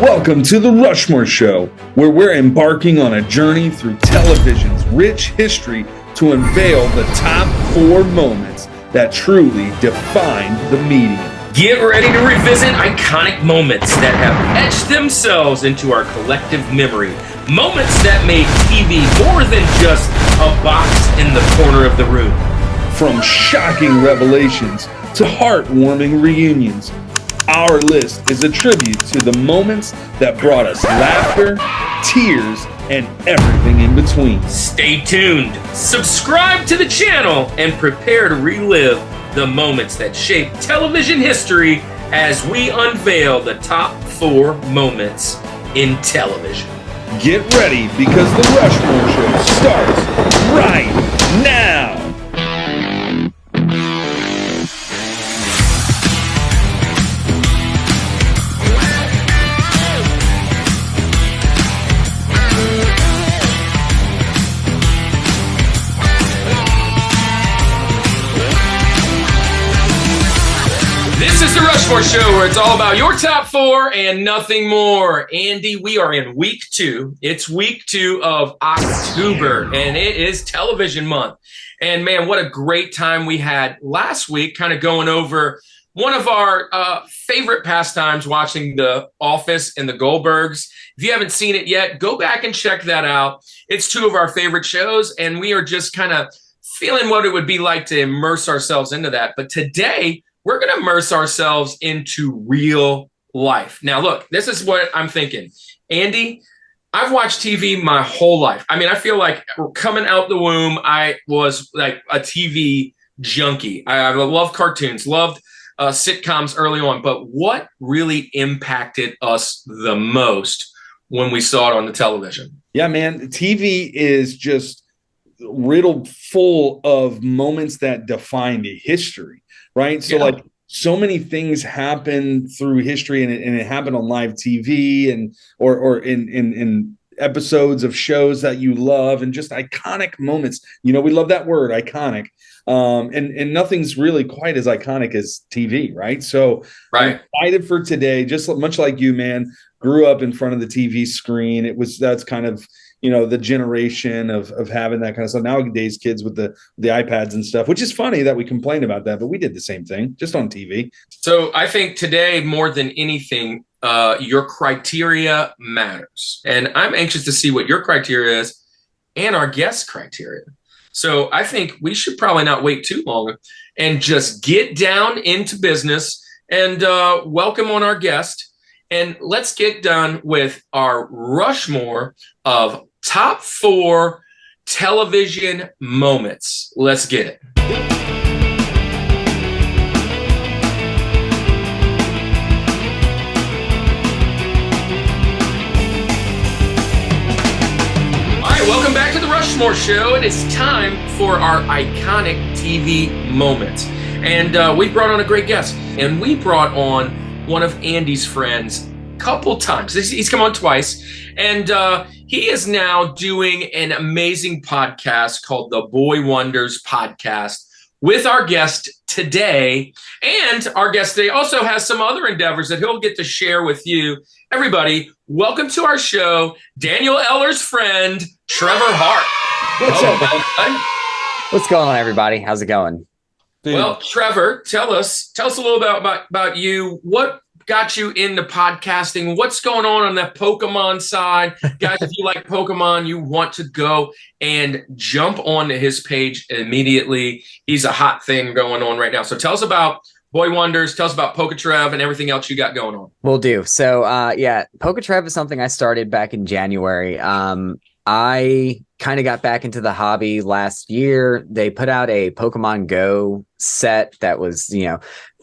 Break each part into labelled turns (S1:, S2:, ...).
S1: Welcome to the Rushmore Show, where we're embarking on a journey through television's rich history to unveil the top 4 moments that truly defined the medium.
S2: Get ready to revisit iconic moments that have etched themselves into our collective memory. Moments that made TV more than just a box in the corner of the room.
S1: From shocking revelations to heartwarming reunions, our list is a tribute to the moments that brought us laughter, tears, and everything in between.
S2: Stay tuned, subscribe to the channel, and prepare to relive the moments that shaped television history as we unveil the top 4 moments in television.
S1: Get ready because the Rushmore Show starts right now.
S2: This is the Rushmore Show, where it's all about your top 4 and nothing more. Andy, we are in week 2. It's week 2 of October, and it is television month. And man, what a great time we had last week, kind of going over one of our favorite pastimes, watching The Office and the Goldbergs. If you haven't seen it yet, go back and check that out. It's 2 of our favorite shows, and we are just kind of feeling what it would be like to immerse ourselves into that. But today, we're going to immerse ourselves into real life. Now, look, this is what I'm thinking. Andy, I've watched TV my whole life. I mean, I feel like coming out the womb, I was like a TV junkie. I love cartoons, loved sitcoms early on. But what really impacted us the most when we saw it on the television?
S1: Yeah, man, TV is just riddled full of moments that define the history. Right. So like so many things happen through history and it happened on live TV and or in episodes of shows that you love and just iconic moments. You know, we love that word, iconic. And nothing's really quite as iconic as TV. Right. So I'm excited for today, just much like you, man. Grew up in front of the TV screen. That's kind of, you know, the generation of having that kind of stuff. Nowadays, kids with the iPads and stuff, which is funny that we complain about that, but we did the same thing, just on TV.
S2: So I think today, more than anything, your criteria matters. And I'm anxious to see what your criteria is and our guest criteria. So I think we should probably not wait too long and just get down into business and welcome on our guest. And let's get done with our Rushmore of top 4 television moments. Let's get it. All right, welcome back to the Rushmore Show. It is time for our iconic TV moments. And we brought on a great guest. And we brought on one of Andy's friends a couple times. He's come on twice. And he is now doing an amazing podcast called the Boy Wonders Podcast with our guest today. And our guest today also has some other endeavors that he'll get to share with you. Everybody, welcome to our show, Daniel Eller's friend, Trevor Hart.
S3: What's up, man? What's going on, everybody? How's it going?
S1: Dude.
S2: Well, Trevor, tell us a little about you. What got you into podcasting? What's going on that Pokemon side? Guys, if you like Pokemon, you want to go and jump onto his page immediately. He's a hot thing going on right now. So tell us about Boy Wonders. Tell us about Poketrev and everything else you got going on.
S3: Will do. So, Poketrev is something I started back in January. I kind of got back into the hobby last year. They put out a Pokemon Go set that was,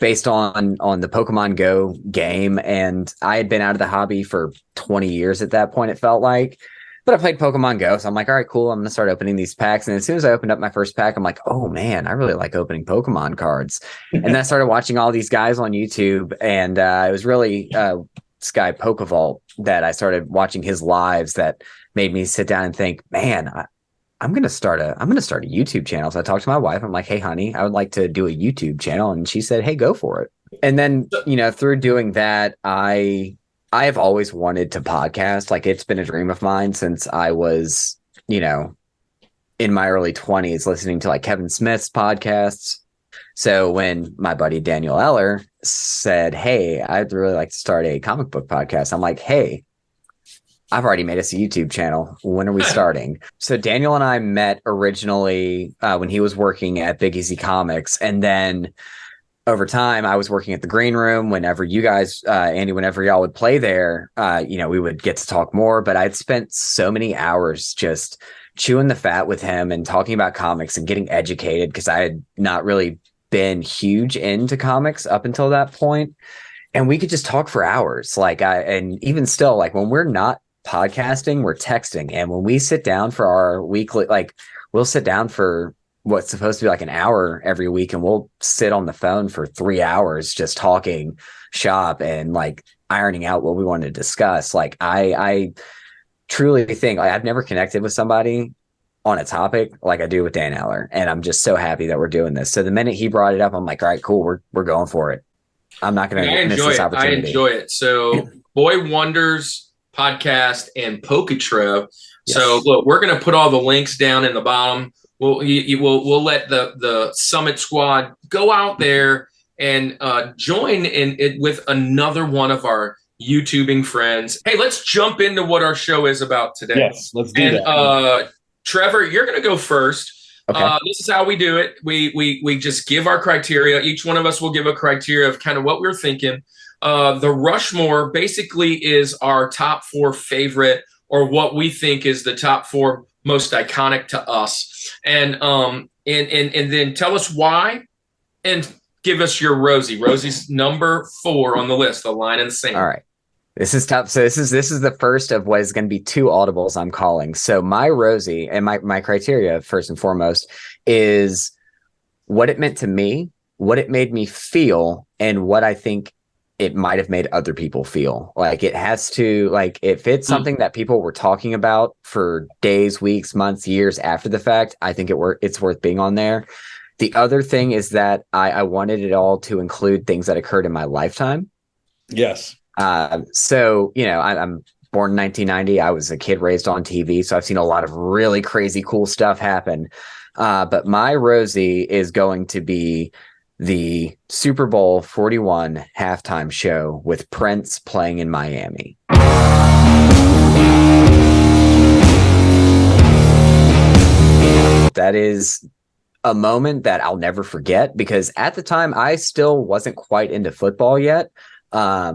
S3: based on the Pokemon Go game. And I had been out of the hobby for 20 years at that point, it felt like. But I played Pokemon Go. So I'm like, all right, cool. I'm going to start opening these packs. And as soon as I opened up my first pack, I'm like, oh, man, I really like opening Pokemon cards. And then I started watching all these guys on YouTube. And it was really this guy, Pokevault, that I started watching his lives that made me sit down and think, man, I'm going to start a YouTube channel. So I talked to my wife. I'm like, hey, honey, I would like to do a YouTube channel. And she said, hey, go for it. And then, through doing that, I I have always wanted to podcast. Like, it's been a dream of mine since I was, in my early 20s, listening to like Kevin Smith's podcasts. So when my buddy Daniel Eller said, "Hey, I'd really like to start a comic book podcast," I'm like, "Hey, I've already made us a YouTube channel. When are we starting?" So Daniel and I met originally when he was working at Big Easy Comics. And then over time, I was working at the Green Room. Whenever you guys, Andy, whenever y'all would play there, we would get to talk more. But I'd spent so many hours just chewing the fat with him and talking about comics and getting educated, because I had not really been huge into comics up until that point. And we could just talk for hours. And even still, like, when we're not podcasting, we're texting. And when we sit down for our weekly, like, we'll sit down for what's supposed to be like an hour every week, and we'll sit on the phone for 3 hours just talking shop and like ironing out what we want to discuss. Like, I truly think, like, I've never connected with somebody on a topic like I do with Dan Eller, and I'm just so happy that we're doing this. So the minute he brought it up, I'm like, all right, cool, we're going for it. I'm not going to miss this opportunity.
S2: I enjoy it. So Boy Wonders podcast and Poketrev. Yes. So look, we're going to put all the links down in the bottom. We'll let the Summit Squad go out there and join in with another one of our YouTubing friends. Hey, let's jump into what our show is about today.
S1: Yes, let's do that.
S2: Trevor, you're going to go first.
S3: Okay.
S2: This is how we do it. We just give our criteria. Each one of us will give a criteria of kind of what we're thinking. The Rushmore basically is our top 4 favorite, or what we think is the top 4 most iconic to us. And then tell us why, and give us your Rosie. Rosie's number 4 on the list, The Line in the Sand.
S3: All right. This is tough. So this is the first of what is going to be 2 audibles I'm calling. So my Rosie, and my criteria, first and foremost, is what it meant to me, what it made me feel, and what I think it might have made other people feel. Like, it has to, like, if it's something that people were talking about for days, weeks, months, years after the fact, I think it's worth being on there. The other thing is that I wanted it all to include things that occurred in my lifetime.
S1: Yes.
S3: So, I'm born in 1990. I was a kid raised on TV, so I've seen a lot of really crazy, cool stuff happen. But my Rosie is going to be the Super Bowl 41 halftime show with Prince playing in Miami. That is a moment that I'll never forget, because at the time I still wasn't quite into football yet. I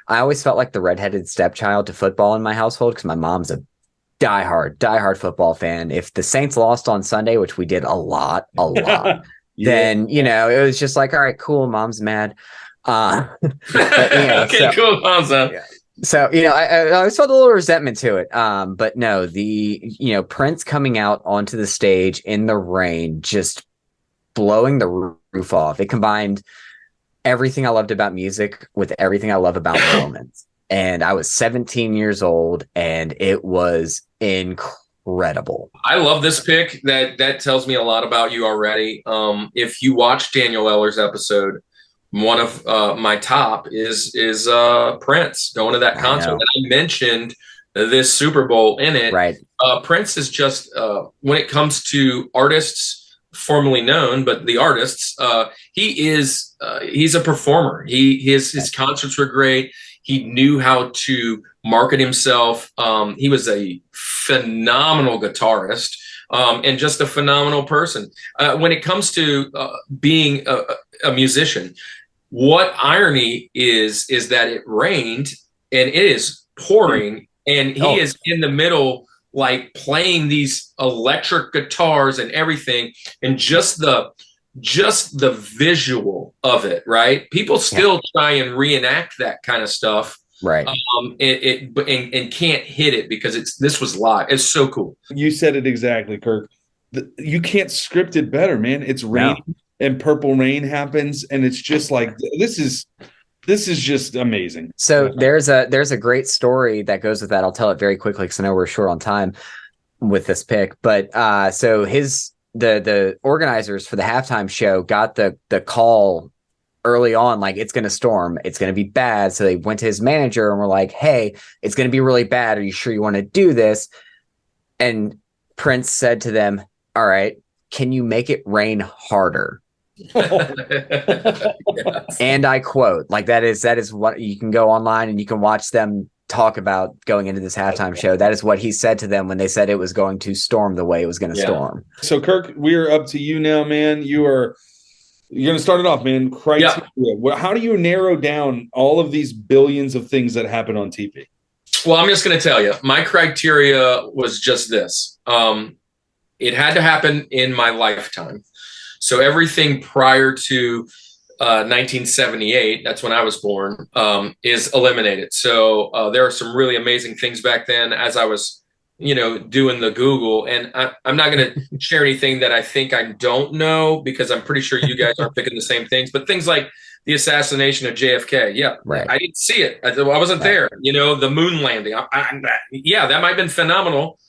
S3: always felt like the redheaded stepchild to football in my household, because my mom's a diehard football fan. If the Saints lost on Sunday, which we did a lot, then, it was just like, all right, cool, mom's mad. But,
S2: okay, cool, mom's mad.
S3: Yeah. So, I always felt a little resentment to it. But no, the, Prince coming out onto the stage in the rain, just blowing the roof off. It combined everything I loved about music with everything I love about moments. And I was 17 years old, and it was incredible.
S2: I love this pick. That tells me a lot about you already. If you watch Daniel Eller's episode, one of my top is Prince going to that concert. And I mentioned this Super Bowl in it.
S3: Right.
S2: Prince is just, when it comes to artists, formerly known, but the artists, he's a performer. His concerts were great. He knew how to market himself. He was a phenomenal guitarist, and just a phenomenal person. When it comes to being a musician, what irony is that it rained and it is pouring, and he is in the middle, like, playing these electric guitars and everything, and just the visual of it, right? People still try and reenact that kind of stuff,
S3: right?
S2: And can't hit it because this was live. It's so cool.
S1: You said it exactly, Kirk. You can't script it better, man. It's raining and Purple Rain happens, and it's just like, this is just amazing.
S3: So there's a great story that goes with that. I'll tell it very quickly because I know we're short on time with this pick. But so the organizers for the halftime show got the call early on, like, it's going to storm, it's going to be bad. So they went to his manager and were like, hey, it's going to be really bad. Are you sure you want to do this? And Prince said to them, all right, can you make it rain harder?
S2: Yes.
S3: And I quote, like, that is what you can go online and you can watch them talk about going into this halftime show. That is what he said to them when they said it was going to storm the way it was going to storm.
S1: So Kirk, we're up to you now, man. You're going to start it off, man. Criteria. Yeah. How do you narrow down all of these billions of things that happen on TV?
S2: Well, I'm just going to tell you, my criteria was just this. It had to happen in my lifetime. So everything prior to 1978, that's when I was born, is eliminated. So there are some really amazing things back then as I was, doing the Google. And I'm not going to share anything that I think I don't know, because I'm pretty sure you guys aren't picking the same things. But things like the assassination of JFK. Yeah,
S3: right.
S2: I didn't see it. I wasn't there. The moon landing. That might have been phenomenal.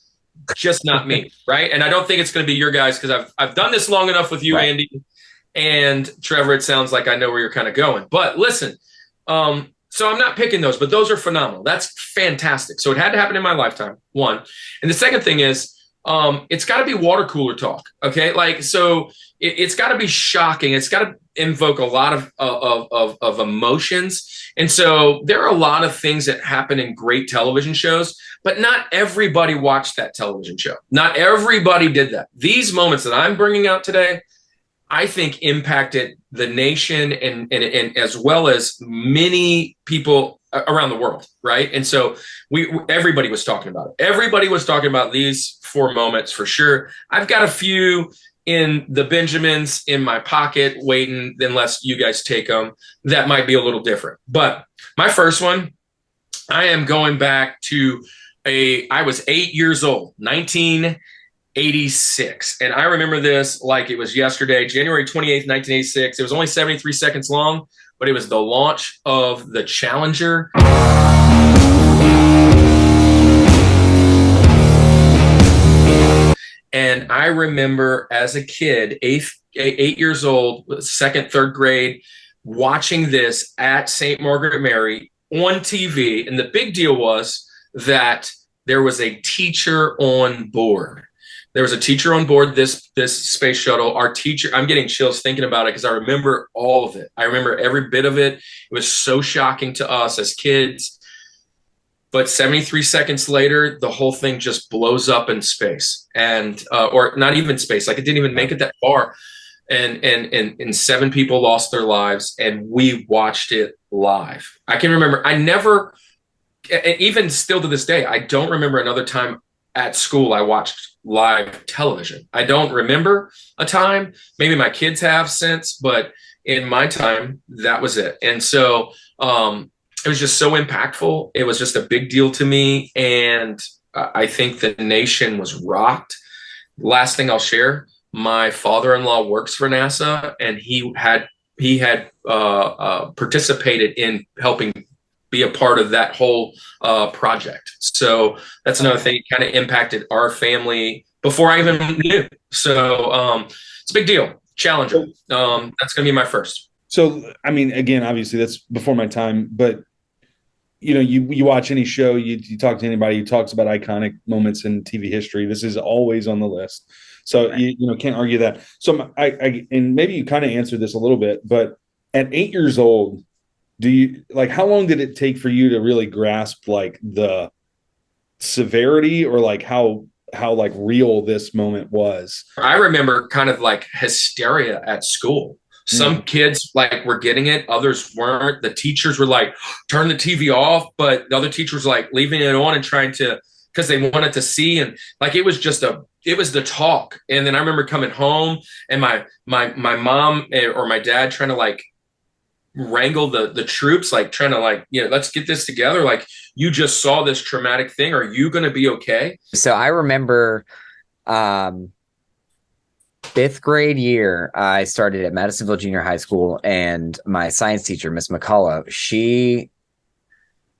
S2: Just not me, right? And I don't think it's going to be your guys, because I've done this long enough with you, right, Andy and Trevor. It sounds like I know where you're kind of going. But listen, so I'm not picking those, but those are phenomenal. That's fantastic. So it had to happen in my lifetime, one. And the second thing is, it's got to be water cooler talk, okay? Like, so it's got to be shocking. It's got to invoke a lot of emotions. And so there are a lot of things that happen in great television shows, but not everybody watched that television show. Not everybody did that. These moments that I'm bringing out today, I think impacted the nation and as well as many people around the world, right? And so everybody was talking about it. Everybody was talking about these 4 moments for sure. I've got a few in the Benjamins in my pocket waiting, unless you guys take them, that might be a little different. But my first one, I am going back to I was 8 years old, 1986. And I remember this like it was yesterday, January 28th, 1986. It was only 73 seconds long, but it was the launch of the Challenger. And I remember as a kid, 8 years old, second, third grade, watching this at St. Margaret Mary on TV. And the big deal was that there was a teacher on board. There was a teacher on board this space shuttle. Our teacher, I'm getting chills thinking about it because I remember all of it. I remember every bit of it. It was so shocking to us as kids. But 73 seconds later, the whole thing just blows up in space, and or not even space. Like, it didn't even make it that far. And 7 people lost their lives, and we watched it live. I can remember, even still to this day, I don't remember another time at school I watched live television. I don't remember a time. Maybe my kids have since, but in my time, that was it. And so it was just so impactful. It was just a big deal to me. And I think the nation was rocked. Last thing I'll share, my father-in-law works for NASA, and he had participated in helping be a part of that whole project. So that's another thing that kind of impacted our family before I even knew. So it's a big deal. Challenger. That's going to be my first.
S1: So, I mean, again, obviously that's before my time, but you watch any show, you talk to anybody who talks about iconic moments in TV history. This is always on the list. So right. you can't argue that. So I and maybe you kind of answered this a little bit, but at 8 years old, how long did it take for you to really grasp like the severity or like how like real this moment was?
S2: I remember kind of like hysteria at school. Some kids like were getting it, others weren't. The teachers were like, turn the TV off, but the other teachers like leaving it on and trying to, because they wanted to see. And like, it was the talk. And then I remember coming home and my mom or my dad trying to like wrangle the troops, like trying to like, let's get this together. Like, you just saw this traumatic thing. Are you going to be okay?
S3: So I remember, 5th grade year, I started at Madisonville Junior High School, and my science teacher, Miss McCullough, she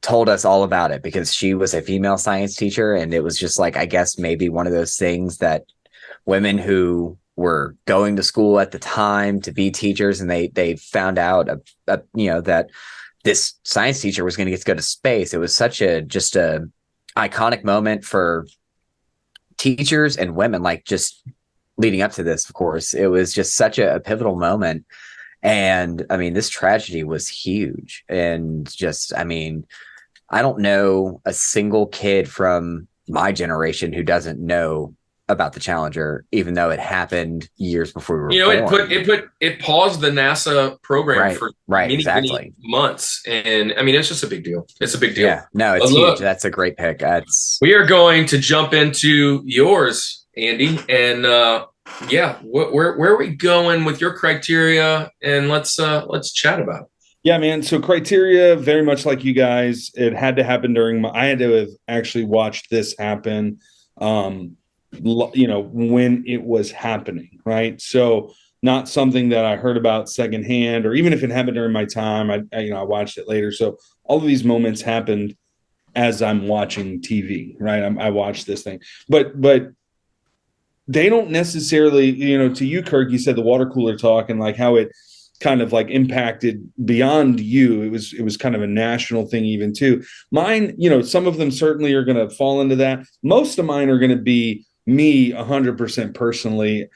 S3: told us all about it because she was a female science teacher. And it was just like, I guess maybe one of those things that women who were going to school at the time to be teachers, and they found out that this science teacher was going to get to go to space. It was such a iconic moment for teachers and women, like just leading up to this. Of course, it was just such a pivotal moment. And I mean, this tragedy was huge. And just, I mean, I don't know a single kid from my generation who doesn't know about the Challenger, even though it happened years before we were born.
S2: It paused the NASA program for many months, and I mean, it's just a big deal. It's a big deal.
S3: Yeah, no, it's huge. That's a great pick.
S2: We are going to jump into yours, Andy, and where are we going with your criteria? And let's chat about it.
S1: Yeah, man. So criteria, very much like you guys, it had to happen I had to have actually watched this happen. When it was happening, right? So not something that I heard about secondhand, or even if it happened during my time, I watched it later. So all of these moments happened as I'm watching TV, right? I watched this thing, but they don't necessarily, to you, Kirk, you said the water cooler talk and like how it kind of like impacted beyond you. It was kind of a national thing even too. Mine, some of them certainly are going to fall into that. Most of mine are going to be me 100% personally.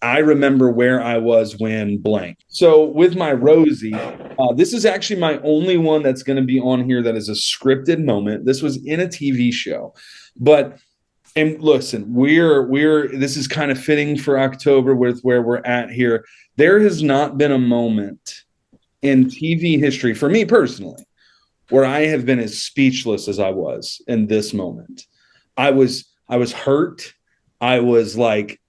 S1: I remember where I was when blank. So with my Rosie, this is actually my only one that's going to be on here that is a scripted moment. This was in a TV show, and listen, this is kind of fitting for October with where we're at here. There has not been a moment in TV history for me personally where I have been as speechless as I was in this moment. I was hurt. I was like,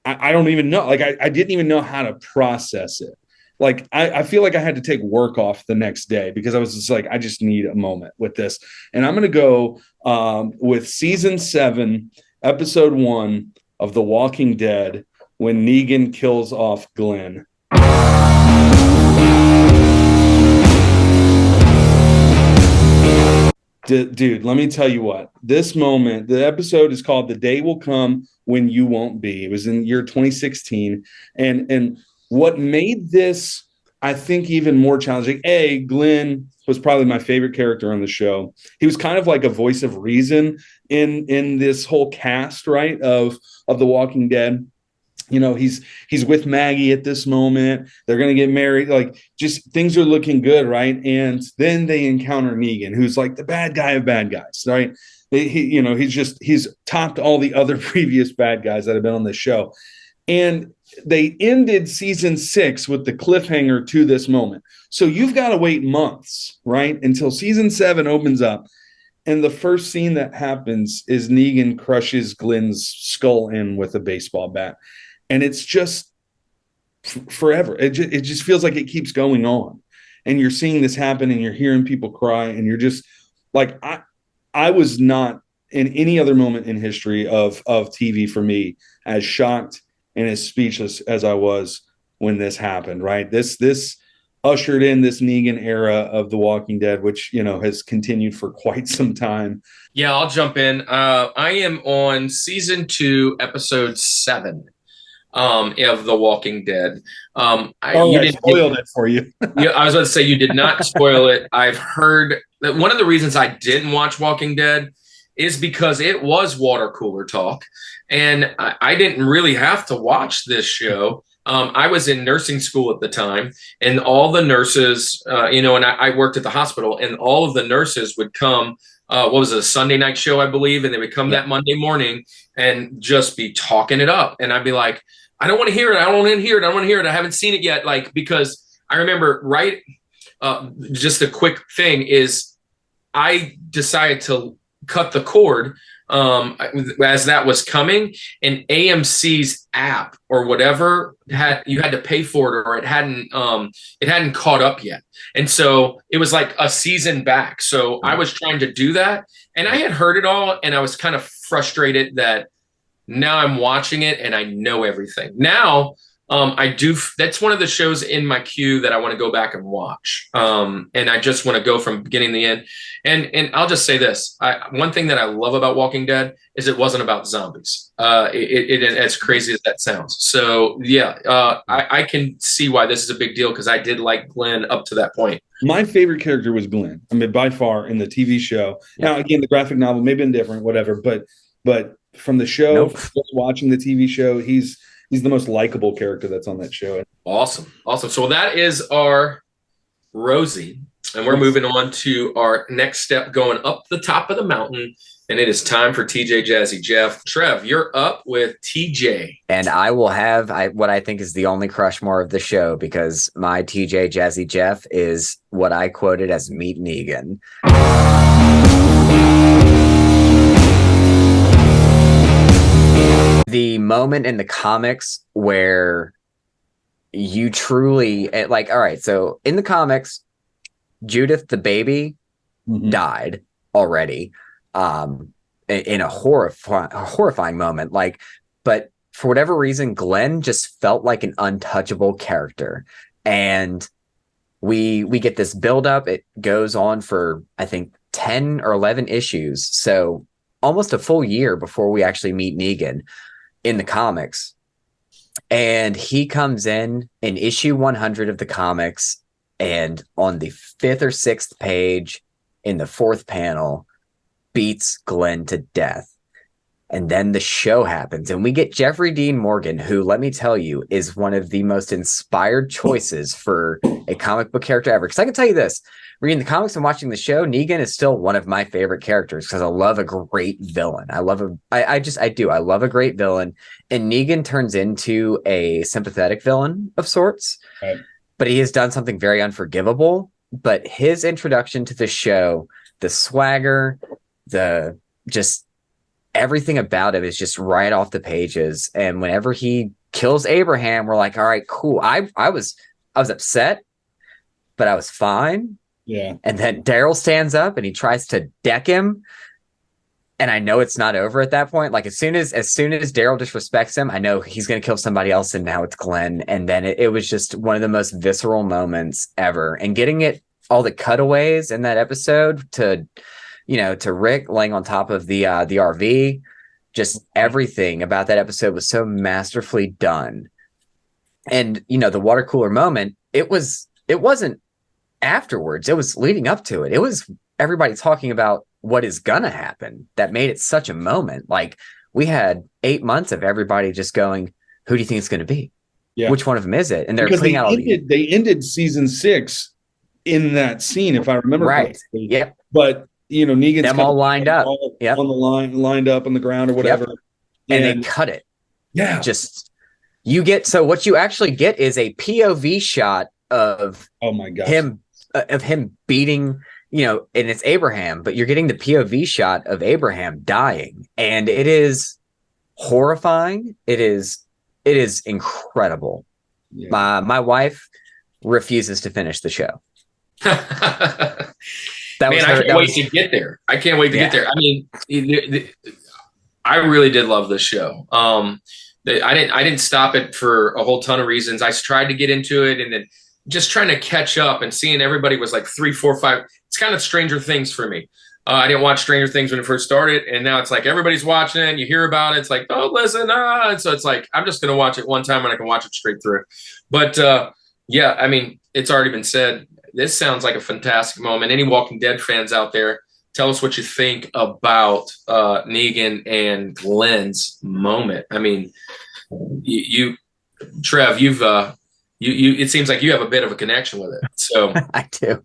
S1: I don't even know. Like, I didn't even know how to process it. Like, I feel like I had to take work off the next day because I was just like, I just need a moment with this. And I'm going to go with season 7, episode 1 of The Walking Dead, when Negan kills off Glenn. Dude, let me tell you what, this moment, the episode is called The Day Will Come When You Won't Be. It was in year 2016. And what made this, I think, even more challenging, Glenn was probably my favorite character on the show. He was kind of like a voice of reason in this whole cast, right, of The Walking Dead. He's with Maggie at this moment. They're going to get married. Like, just things are looking good, right? And then they encounter Negan, who's like the bad guy of bad guys, right? He's topped all the other previous bad guys that have been on the show. And they ended season 6 with the cliffhanger to this moment. So you've got to wait months, right, until season 7 opens up. And the first scene that happens is Negan crushes Glenn's skull in with a baseball bat. And it's just forever. It just feels like it keeps going on. And you're seeing this happen and you're hearing people cry. And you're just like, I was not in any other moment in history of TV for me as shocked and as speechless as I was when this happened, right? This ushered in this Negan era of The Walking Dead, which, has continued for quite some time.
S2: Yeah, I'll jump in. I am on season 2, episode 7. Of The Walking Dead.
S1: I spoiled it for you.
S2: Yeah, I was about to say you did not spoil it. I've heard that one of the reasons I didn't watch Walking Dead is because it was water cooler talk, and I didn't really have to watch this show. I was in nursing school at the time, and all the nurses, and I worked at the hospital, and all of the nurses would come. What was it, a Sunday night show, I believe, and they would come that Monday morning and just be talking it up, and I'd be like, I don't want to hear it. I don't want to hear it. I don't want to hear it. I haven't seen it yet. Like, because I remember, right. Just a quick thing is I decided to cut the cord as that was coming, and AMC's app or whatever you had to pay for it, or it hadn't caught up yet. And so it was like a season back. So I was trying to do that, and I had heard it all, and I was kind of frustrated that now I'm watching it and I know everything. Now I do. That's one of the shows in my queue that I want to go back and watch. And I just want to go from beginning to the end. And I'll just say this: one thing that I love about Walking Dead is it wasn't about zombies. As crazy as that sounds. So yeah, I can see why this is a big deal because I did like Glenn up to that point.
S1: My favorite character was Glenn. I mean, by far in the TV show. Yeah. Now, again, the graphic novel may have been different, whatever. But from the show, just watching the TV show, he's the most likable character that's on that show.
S2: Awesome. So that is our Rosie. And we're moving on to our next step, going up the top of the mountain. And it is time for TJ Jazzy Jeff. Trev, you're up with TJ.
S3: And I will have what I think is the only Rushmore of the show, because my TJ Jazzy Jeff is what I quoted as Meet Negan. The moment in the comics where you truly like, all right, so in the comics, Judith the baby died already in a horrifying moment, like, but for whatever reason Glenn just felt like an untouchable character, and we get this build up. It goes on for I think 10 or 11 issues, so almost a full year before we actually meet Negan in the comics. And he comes in issue 100 of the comics, and on the 5th or 6th page in the 4th panel beats Glenn to death. And then the show happens and we get Jeffrey Dean Morgan, who, let me tell you, is one of the most inspired choices for a comic book character ever. Because I can tell you this, reading the comics and watching the show, Negan is still one of my favorite characters because I love a great villain. I love a great villain. And Negan turns into a sympathetic villain of sorts. Right. But he has done something very unforgivable. But his introduction to the show, the swagger, the just everything about it is just right off the pages. And whenever he kills Abraham, we're like, all right, cool. I was upset, but I was fine.
S1: Yeah.
S3: And then Daryl stands up and he tries to deck him. And I know it's not over at that point. Like as soon as Daryl disrespects him, I know he's going to kill somebody else. And now it's Glenn. And then it was just one of the most visceral moments ever. And getting it, all the cutaways in that episode to Rick laying on top of the RV, just everything about that episode was so masterfully done. And, the water cooler moment, it wasn't afterwards. It was leading up to it. It was everybody talking about what is gonna happen that made it such a moment. Like we had 8 months of everybody just going, who do you think it's going to be? Yeah. Which one of them is it? And
S1: they ended season 6 in that scene, if I remember
S3: right. Yep.
S1: But Negan's
S3: them all lined up
S1: on the line, lined up on the ground or whatever. Yep.
S3: And they cut it.
S1: Yeah.
S3: Just so what you actually get is a POV shot of him beating, and it's Abraham, but you're getting the POV shot of Abraham dying, and it is horrifying. It is incredible. Yeah. My wife refuses to finish the show.
S2: I can't wait to get there. I can't wait to get there. I mean, I really did love this show. I didn't stop it for a whole ton of reasons. I tried to get into it, and then just trying to catch up and seeing everybody was like 3, 4, 5. It's kind of Stranger Things for me. I didn't watch Stranger Things when it first started, and now it's like everybody's watching it. And you hear about it. It's like, oh, listen. And so it's like, I'm just going to watch it one time and I can watch it straight through. But yeah, I mean, it's already been said. This sounds like a fantastic moment. Any Walking Dead fans out there, tell us what you think about Negan and Glenn's moment. I mean, Trev, it seems like you have a bit of a connection with it. So
S3: I do.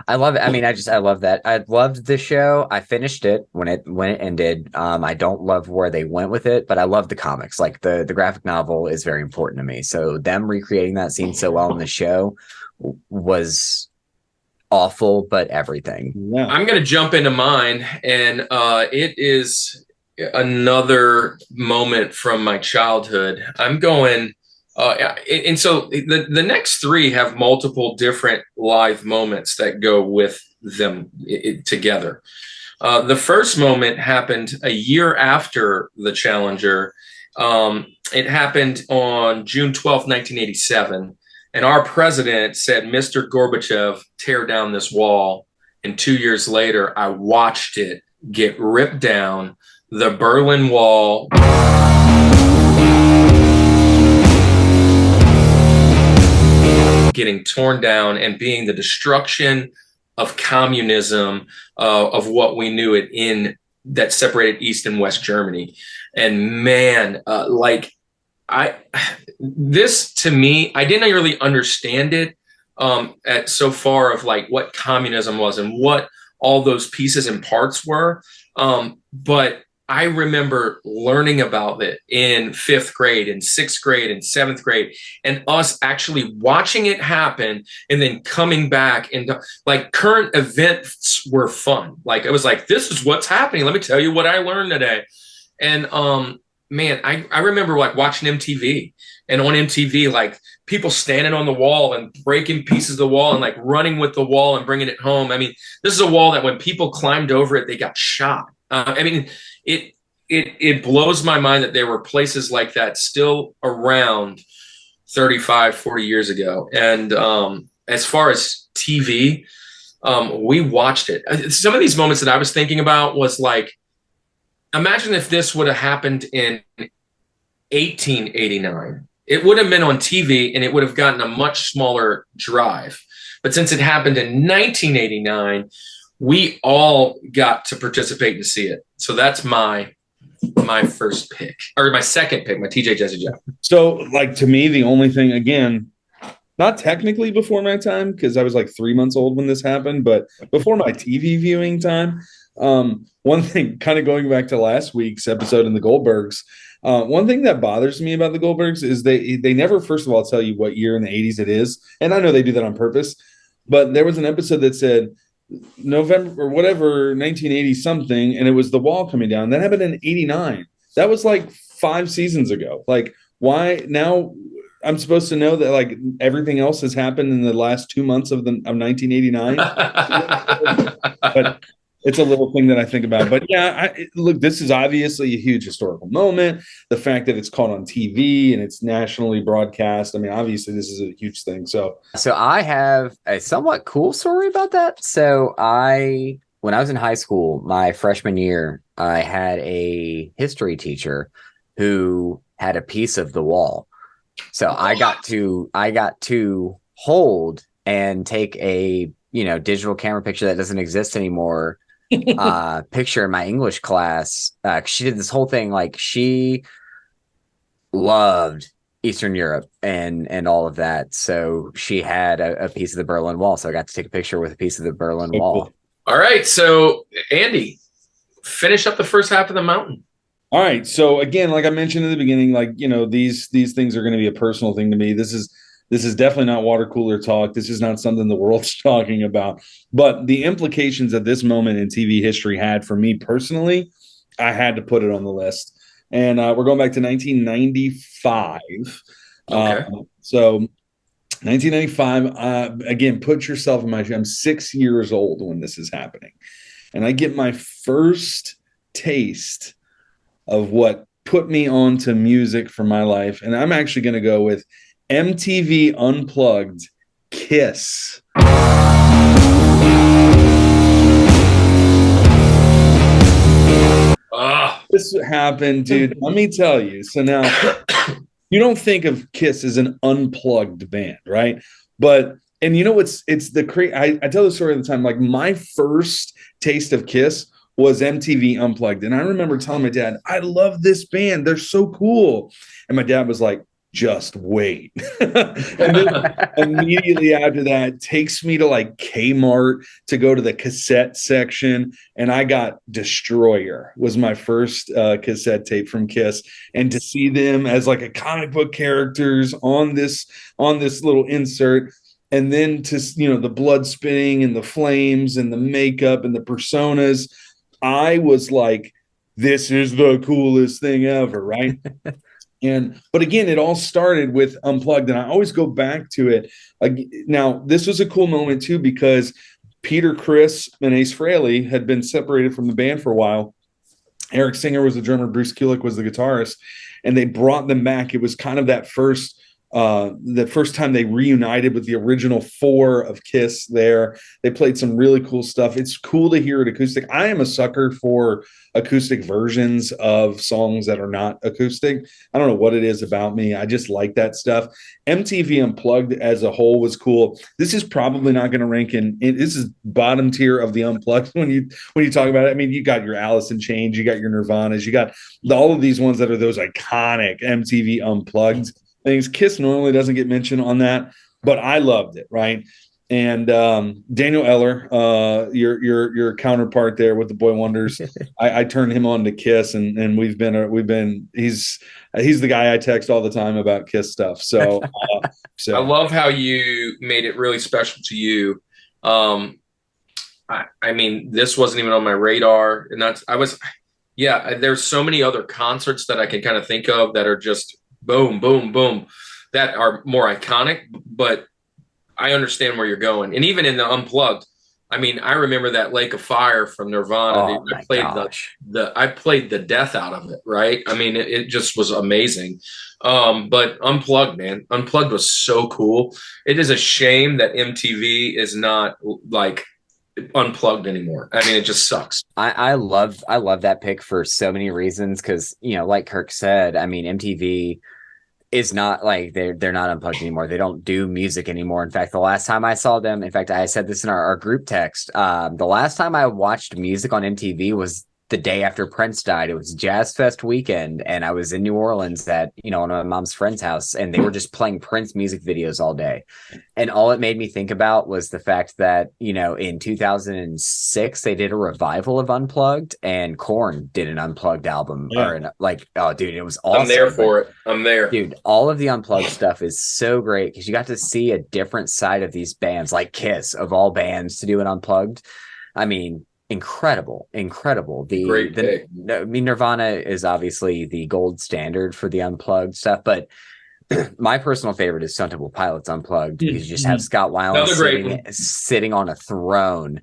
S3: I love it. I mean, I love that. I loved the show. I finished it when it ended. I don't love where they went with it, but I love the comics. Like the graphic novel is very important to me. So them recreating that scene so well in the show was awful, but everything.
S1: Yeah.
S2: I'm going to jump into mine, and it is another moment from my childhood. I'm going. And so the next 3 have multiple different live moments that go with them together. The first moment happened a year after the Challenger. It happened on June 12th, 1987. And our president said, Mr. Gorbachev, tear down this wall. And 2 years later, I watched it get ripped down. The Berlin Wall getting torn down and being the destruction of communism, of what we knew it in, that separated East and West Germany. And man, this to me, I didn't really understand it at so far of like what communism was and what all those pieces and parts were. But I remember learning about it in 5th grade and 6th grade and 7th grade, and us actually watching it happen and then coming back, and like current events were fun. Like it was like, this is what's happening. Let me tell you what I learned today. And man, I remember like watching MTV, and on MTV, like people standing on the wall and breaking pieces of the wall and like running with the wall and bringing it home. I mean, this is a wall that when people climbed over it, they got shot. I mean, it blows my mind that there were places like that still around 35, 40 years ago. And as far as TV, we watched it. Some of these moments that I was thinking about was like, imagine if this would have happened in 1889. It would have been on TV and it would have gotten a much smaller drive. But since it happened in 1989, we all got to participate and see it. So that's my first pick, or my second pick, my TJ Jesse Jeff.
S1: So, like, to me, the only thing, again, not technically before my time, because I was like 3 months old when this happened, but before my TV viewing time, one thing, kind of going back to last week's episode in the Goldbergs, one thing that bothers me about the Goldbergs is they never, first of all, tell you what year in the 80s it is. And I know they do that on purpose, but there was an episode that said November or whatever, 1980 something, and it was the wall coming down. That happened in 89. That was like 5 seasons ago. Like, why now I'm supposed to know that like everything else has happened in the last 2 months of 1989? But it's a little thing that I think about. But yeah, look, this is obviously a huge historical moment. The fact that it's caught on TV and it's nationally broadcast, I mean, obviously this is a huge thing. So
S3: I have a somewhat cool story about that. So when I was in high school, my freshman year, I had a history teacher who had a piece of the wall. So I got to hold and take a, digital camera picture that doesn't exist anymore. Picture in my English class. She did this whole thing. Like, she loved Eastern Europe and all of that. So she had a piece of the Berlin Wall. So I got to take a picture with a piece of the Berlin Wall.
S1: Cool.
S2: All right. So Andy, finish up the first half of the mountain.
S1: All right. So again, like I mentioned in the beginning, like, these things are going to be a personal thing to me. This is definitely not water cooler talk. This is not something the world's talking about. But the implications that this moment in TV history had for me personally, I had to put it on the list. And we're going back to 1995.
S2: Okay.
S1: So 1995, again, put yourself in my shoes. I'm 6 years old when this is happening. And I get my first taste of what put me onto music for my life. And I'm actually going to go with MTV Unplugged, Kiss. This happened, dude. Let me tell you. So now, you don't think of Kiss as an unplugged band, right? But, and it's I tell the story all the time. Like, my first taste of Kiss was MTV Unplugged. And I remember telling my dad, I love this band. They're so cool. And my dad was like, just wait. And then immediately after that, takes me to like Kmart to go to the cassette section. And I got Destroyer was my first cassette tape from Kiss. And to see them as like a comic book characters on this little insert. And then to, the blood spitting and the flames and the makeup and the personas, I was like, this is the coolest thing ever, right? But again, it all started with Unplugged, and I always go back to it. Now, this was a cool moment too, because Peter Criss and Ace Frehley had been separated from the band for a while, Eric Singer was the drummer, Bruce Kulick was the guitarist, and they brought them back. It was kind of that first time they reunited with the original four of Kiss there. They played some really cool stuff. It's cool to hear it acoustic. I am a sucker for acoustic versions of songs that are not acoustic. I don't know what it is about me. I just like that stuff. MTV Unplugged as a whole was cool. This is probably not going to rank this is bottom tier of the Unplugged when you talk about it. I mean, you got your Alice in Chains, you got your Nirvanas, you got all of these ones that are those iconic MTV Unplugged things. Kiss normally doesn't get mentioned on that, but I loved it, right? And Daniel Eller, your counterpart there with the Boy Wonders, I turned him on to Kiss, and he's the guy I text all the time about Kiss stuff. So
S2: I love how you made it really special to you. I mean, this wasn't even on my radar, and there's so many other concerts that I can kind of think of that are just boom, boom, boom, that are more iconic, but I understand where you're going. And even in the Unplugged, I mean, I remember that Lake of Fire from Nirvana.
S3: Oh,
S2: I played the death out of it, right? I mean, it just was amazing. But Unplugged, man, Unplugged was so cool. It is a shame that MTV is not like Unplugged anymore. I mean, it just sucks.
S3: I love that pick for so many reasons, because, you know, like Kirk said, I mean, MTV is not like they're not Unplugged anymore. They don't do music anymore. In fact, the last time I saw them, in fact, I said this in our group text, the last time I watched music on MTV was the day after Prince died. It was Jazz Fest weekend, and I was in New Orleans at, you know, one of my mom's friend's house, and they were just playing Prince music videos all day. And all it made me think about was the fact that, you know, in 2006 they did a revival of Unplugged, and Korn did an Unplugged album.
S1: Yeah.
S3: Oh dude, it was awesome.
S2: I'm there for it. I'm there,
S3: dude. All of the Unplugged stuff is so great, because you got to see a different side of these bands, like Kiss of all bands to do an Unplugged. I mean, incredible.
S2: Great pick.
S3: I mean, Nirvana is obviously the gold standard for the Unplugged stuff, but my personal favorite is Stone Temple Pilots Unplugged, because you just have Scott Weiland sitting on a throne,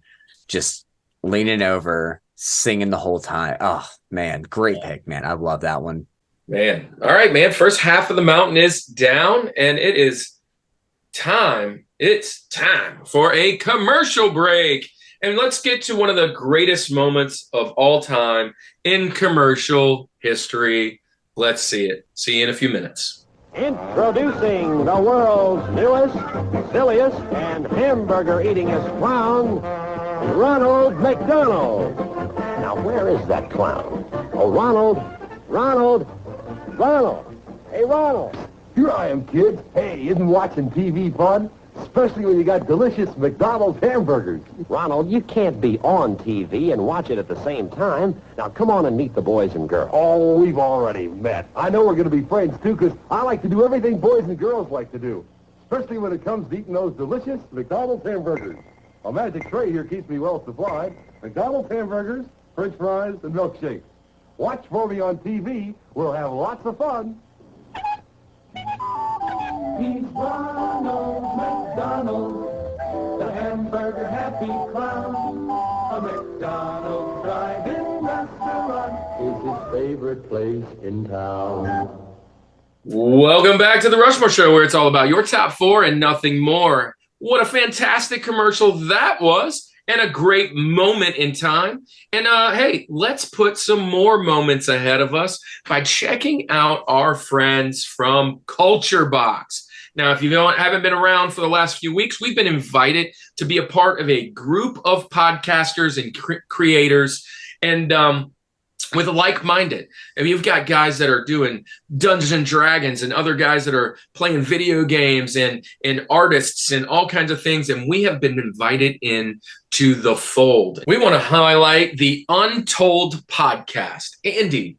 S3: just leaning over, singing the whole time. Oh man, great pick, man. I love that one,
S2: man. All right, man. First half of the mountain is down, and it is time. It's time for a commercial break. And let's get to one of the greatest moments of all time in commercial history. Let's see it. See you in a few minutes.
S4: Introducing the world's newest, silliest, and hamburger-eatingest clown, Ronald McDonald. Now, where is that clown? Oh, Ronald. Hey, Ronald.
S5: Here I am, kid. Hey, isn't watching TV fun? Especially when you got delicious McDonald's hamburgers.
S4: Ronald, you can't be on TV and watch it at the same time. Now, come on and meet the boys and girls.
S5: Oh, we've already met. I know we're going to be friends, too, because I like to do everything boys and girls like to do. Especially when it comes to eating those delicious McDonald's hamburgers. A magic tray here keeps me well supplied. McDonald's hamburgers, French fries, and milkshakes. Watch for me on TV. We'll have lots of fun.
S6: He's Ronald McDonald, the hamburger happy clown. A McDonald's drive-in restaurant is his favorite place in town.
S2: Welcome back to the Rushmore Show, where it's all about your top four and nothing more. What a fantastic commercial that was, and a great moment in time. And hey, let's put some more moments ahead of us by checking out our friends from Culture Box. Now, if you haven't been around for the last few weeks, we've been invited to be a part of a group of podcasters and creators, and with like-minded. And you've got guys that are doing Dungeons and Dragons, and other guys that are playing video games, and artists and all kinds of things. And we have been invited in to the fold. We want to highlight the Untold podcast. Andy,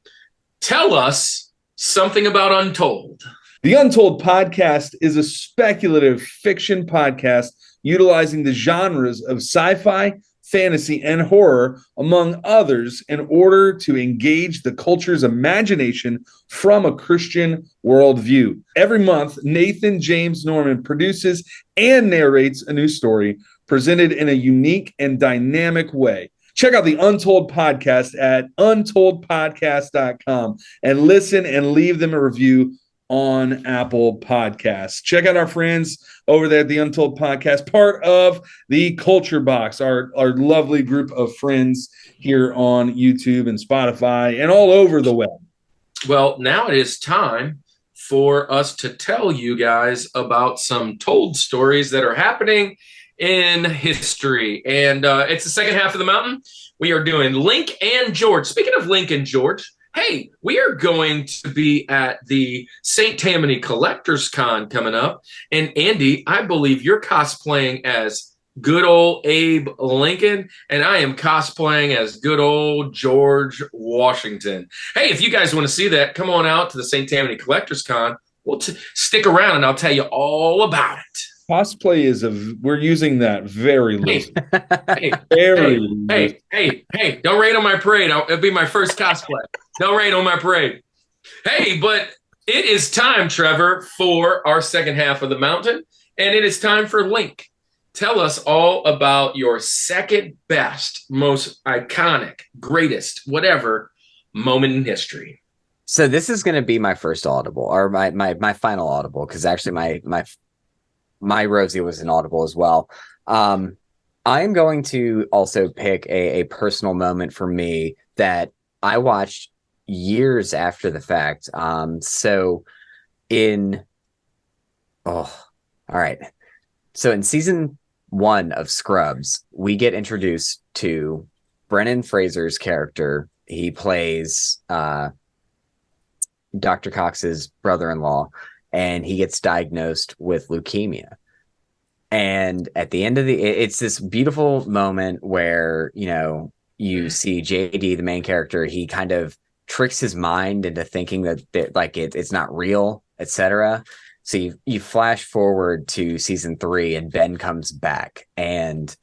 S2: tell us something about Untold.
S1: The Untold podcast is a speculative fiction podcast utilizing the genres of sci-fi, fantasy, and horror, among others, in order to engage the culture's imagination from a Christian worldview. Every month, Nathan James Norman produces and narrates a new story presented in a unique and dynamic way. check out the Untold Podcast at untoldpodcast.com and listen and leave them a review on Apple Podcasts. Check out our friends over there at the Untold Podcast, part of the Culture Box, our lovely group of friends here on YouTube and Spotify and all over the web.
S2: Well, now it is time for us to tell you guys about some told stories that are happening in history. And it's the second half of the mountain. We are doing Link and George. Speaking of Link and George, hey, we are going to be at the St. Tammany Collectors Con coming up. And Andy, I believe you're cosplaying as good old Abe Lincoln, and I am cosplaying as good old George Washington. Hey, if you guys want to see that, come on out to the St. Tammany Collectors Con. We'll stick around, and I'll tell you all about it.
S1: Cosplay is we're using that very loosely.
S2: Hey, don't rain on my parade. It'll be my first cosplay. Don't rain on my parade. Hey, but it is time, Trevor, for our second half of the mountain, and it is time for Link. Tell us all about your second best, most iconic, greatest, whatever moment in history.
S3: So this is going to be my first audible, or my final audible, because actually my Rosie was an audible as well. I am going to also pick a personal moment for me that I watched years after the fact. So in season 1 of Scrubs, we get introduced to Brendan Fraser's character. He plays Dr. Cox's brother-in-law, and he gets diagnosed with leukemia. And at the end of it's this beautiful moment where, you see JD, the main character, he kind of tricks his mind into thinking that it's not real, etc. So you flash forward to season 3, and Ben comes back, and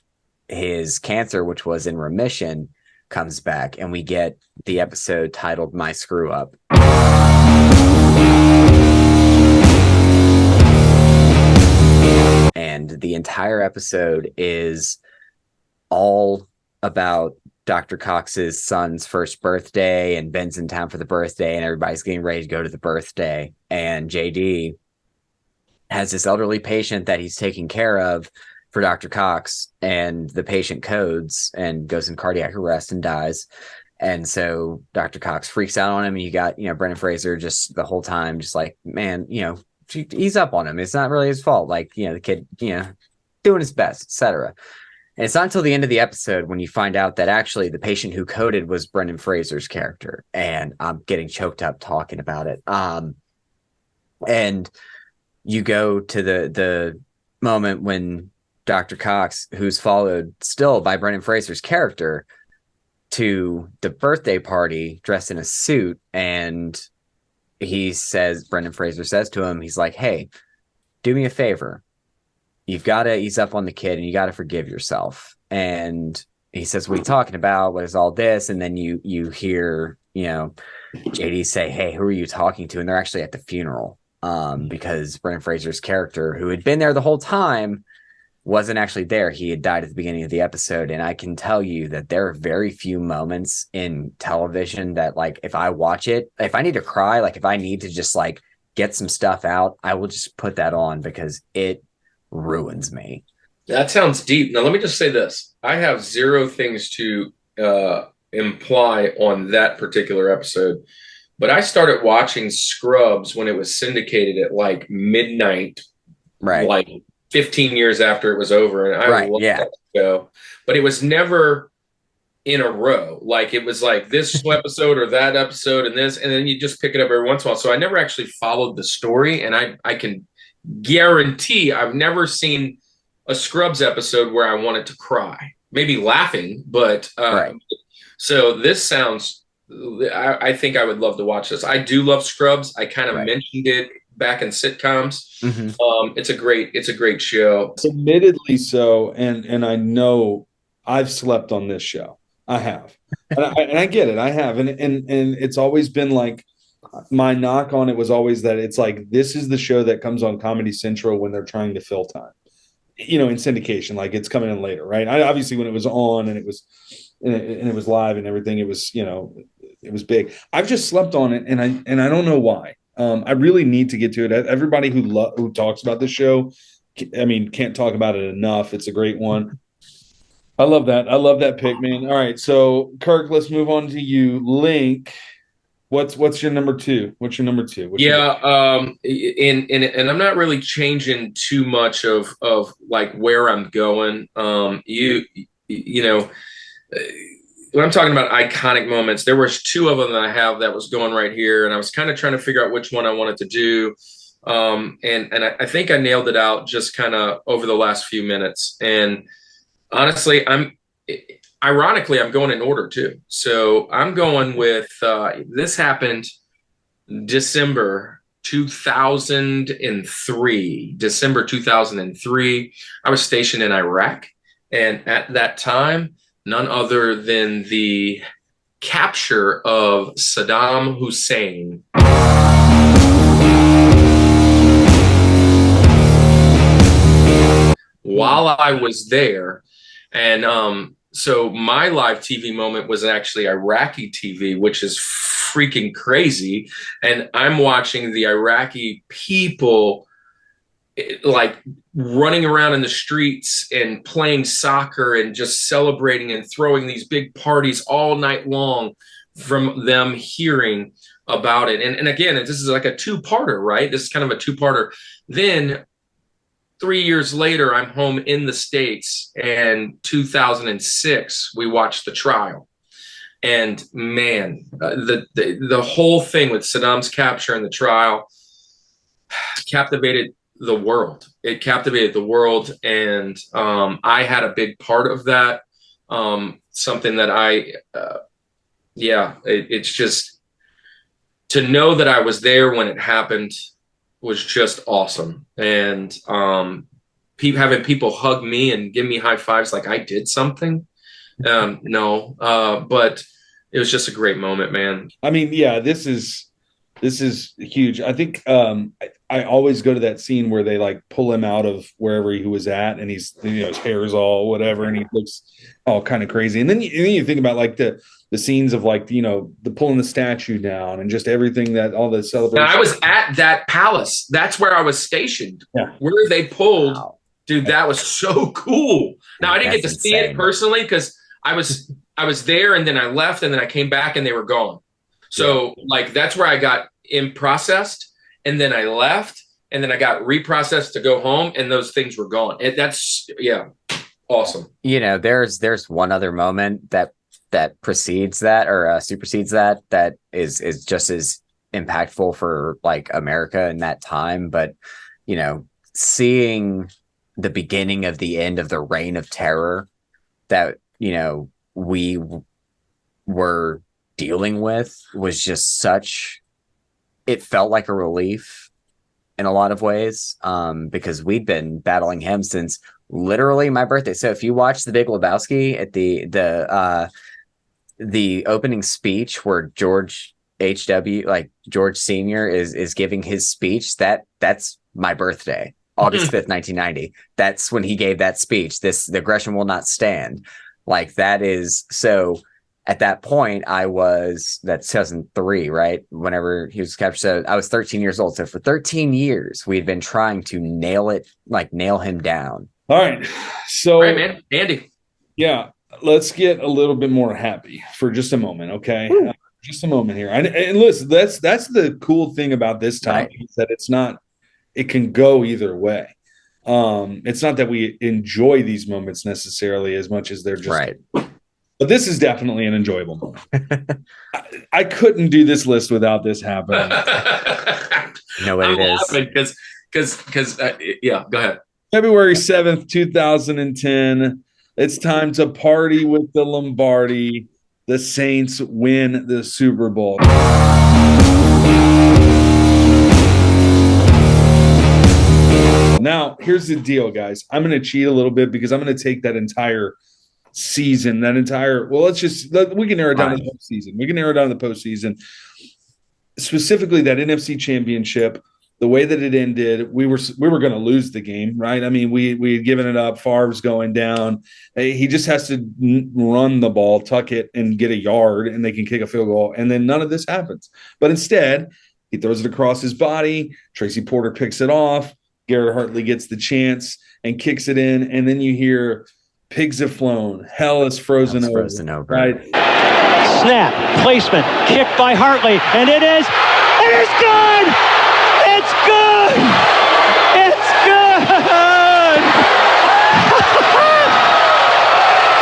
S3: his cancer, which was in remission, comes back, and we get the episode titled "My Screw Up." And the entire episode is all about Dr. Cox's son's first birthday, and Ben's in town for the birthday, and everybody's getting ready to go to the birthday. And JD has this elderly patient that he's taking care of for Dr. Cox, and the patient codes and goes in cardiac arrest and dies. And so Dr. Cox freaks out on him, and you got, Brendan Fraser just the whole time, just like, man, ease up on him. It's not really his fault. Like, the kid, doing his best, etc. And it's not until the end of the episode when you find out that actually the patient who coded was Brendan Fraser's character. And I'm getting choked up talking about it. And you go to the moment when Dr. Cox, who's followed still by Brendan Fraser's character, to the birthday party dressed in a suit, and Brendan Fraser says to him, he's like, hey, do me a favor. You've got to ease up on the kid, and you got to forgive yourself. And he says, what are you talking about? What is all this? And then you hear, JD say, hey, who are you talking to? And they're actually at the funeral, because Brendan Fraser's character, who had been there the whole time, wasn't actually there. He had died at the beginning of the episode. And I can tell you that there are very few moments in television that, like, if I watch it, if I need to cry, like if I need to just like get some stuff out, I will just put that on because it ruins me.
S2: That sounds deep. Now, let me just say this. I have zero things to imply on that particular episode, but I started watching Scrubs when it was syndicated at like midnight,
S3: right?
S2: Like 15 years after it was over. And I loved that show, but it was never in a row. Like it was like this episode or that episode and this, and then you just pick it up every once in a while. So I never actually followed the story. And I can guarantee I've never seen a Scrubs episode where I wanted to cry, maybe laughing, but so this sounds, I think I would love to watch this. I do love Scrubs. I kind of mentioned it back in sitcoms. Mm-hmm. It's a great show.
S1: Admittedly so, and I know I've slept on this show. I have, and I get it. I have, and it's always been like my knock on it was always that it's like this is the show that comes on Comedy Central when they're trying to fill time, in syndication, like it's coming in later, right? Obviously when it was on and it was and it was live and everything. It was, it was big. I've just slept on it, and I don't know why. I really need to get to it. Everybody who talks about this show, I mean, can't talk about it enough. It's a great one. I love that. I love that pick, man. All right, so Kirk, let's move on to you. Link, what's your number two? What's your number two?
S2: And I'm not really changing too much of like where I'm going. You know, when I'm talking about iconic moments, there was two of them that I have that was going right here, and I was kind of trying to figure out which one I wanted to do. And I think I nailed it out just kind of over the last few minutes. And honestly, ironically, I'm going in order too. So I'm going with, this happened December 2003. December 2003. I was stationed in Iraq. And at that time, none other than the capture of Saddam Hussein. While I was there. And so my live TV moment was actually Iraqi TV, which is freaking crazy. And I'm watching the Iraqi people like running around in the streets and playing soccer and just celebrating and throwing these big parties all night long from them hearing about it. And again, this is like a two-parter, right? This is kind of a two-parter. Then 3 years later, I'm home in the States, and 2006, we watched the trial. And man, the whole thing with Saddam's capture and the trial captivated the world. It captivated the world, and I had a big part of that. Something that it's just to know that I was there when it happened was just awesome. And having people hug me and give me high fives like I did something. But it was just a great moment, man.
S1: I mean, yeah, this is huge. I think I always go to that scene where they like pull him out of wherever he was at, and he's, his hair is all whatever, and he looks all kind of crazy. And then you think about like the scenes of like, the pulling the statue down and just everything, that all the celebration.
S2: Now, I was at that palace. That's where I was stationed.
S1: Yeah.
S2: Where they pulled, dude, that was so cool. Now, I didn't get to see it personally because I was there, and then I left, and then I came back and they were gone. So like, that's where I got in processed, and then I left, and then I got reprocessed to go home, and those things were gone. That's awesome.
S3: There's one other moment that precedes that or supersedes that is just as impactful for like America in that time. But seeing the beginning of the end of the reign of terror that we were dealing with was just it felt like a relief in a lot of ways, because we'd been battling him since literally my birthday. So if you watch The Big Lebowski at the opening speech where George George Sr. is giving his speech, that's my birthday, August 5th, 1990. That's when he gave that speech. The aggression will not stand. Like, that is so. At that point, that's 2003, right? Whenever he was captured. So I was 13 years old. So for 13 years, we'd been trying to nail him down.
S1: All right. So,
S2: all right, man. Andy.
S1: Yeah. Let's get a little bit more happy for just a moment. Okay. Just a moment here. And listen, that's the cool thing about this time, right? Is that it can go either way. It's not that we enjoy these moments necessarily as much as they're just
S3: right.
S1: But this is definitely an enjoyable moment. I couldn't do this list without this happening.
S3: No way it is.
S2: Because go ahead.
S1: February 7th, 2010. It's time to party with the Lombardi. The Saints win the Super Bowl. Now, here's the deal, guys. I'm going to cheat a little bit because I'm going to take that entire season, we can narrow it down to the postseason. We can narrow it down to the postseason. Specifically, that NFC Championship the way that it ended, we were going to lose the game, right? I mean, we had given it up. Favre's going down. He just has to run the ball, tuck it, and get a yard, and they can kick a field goal. And then none of this happens. But instead, he throws it across his body. Tracy Porter picks it off. Garrett Hartley gets the chance and kicks it in. And then you hear, pigs have flown. Hell is frozen over. Right?
S7: Snap, placement, kick by Hartley, and it is good! It's good! It's good!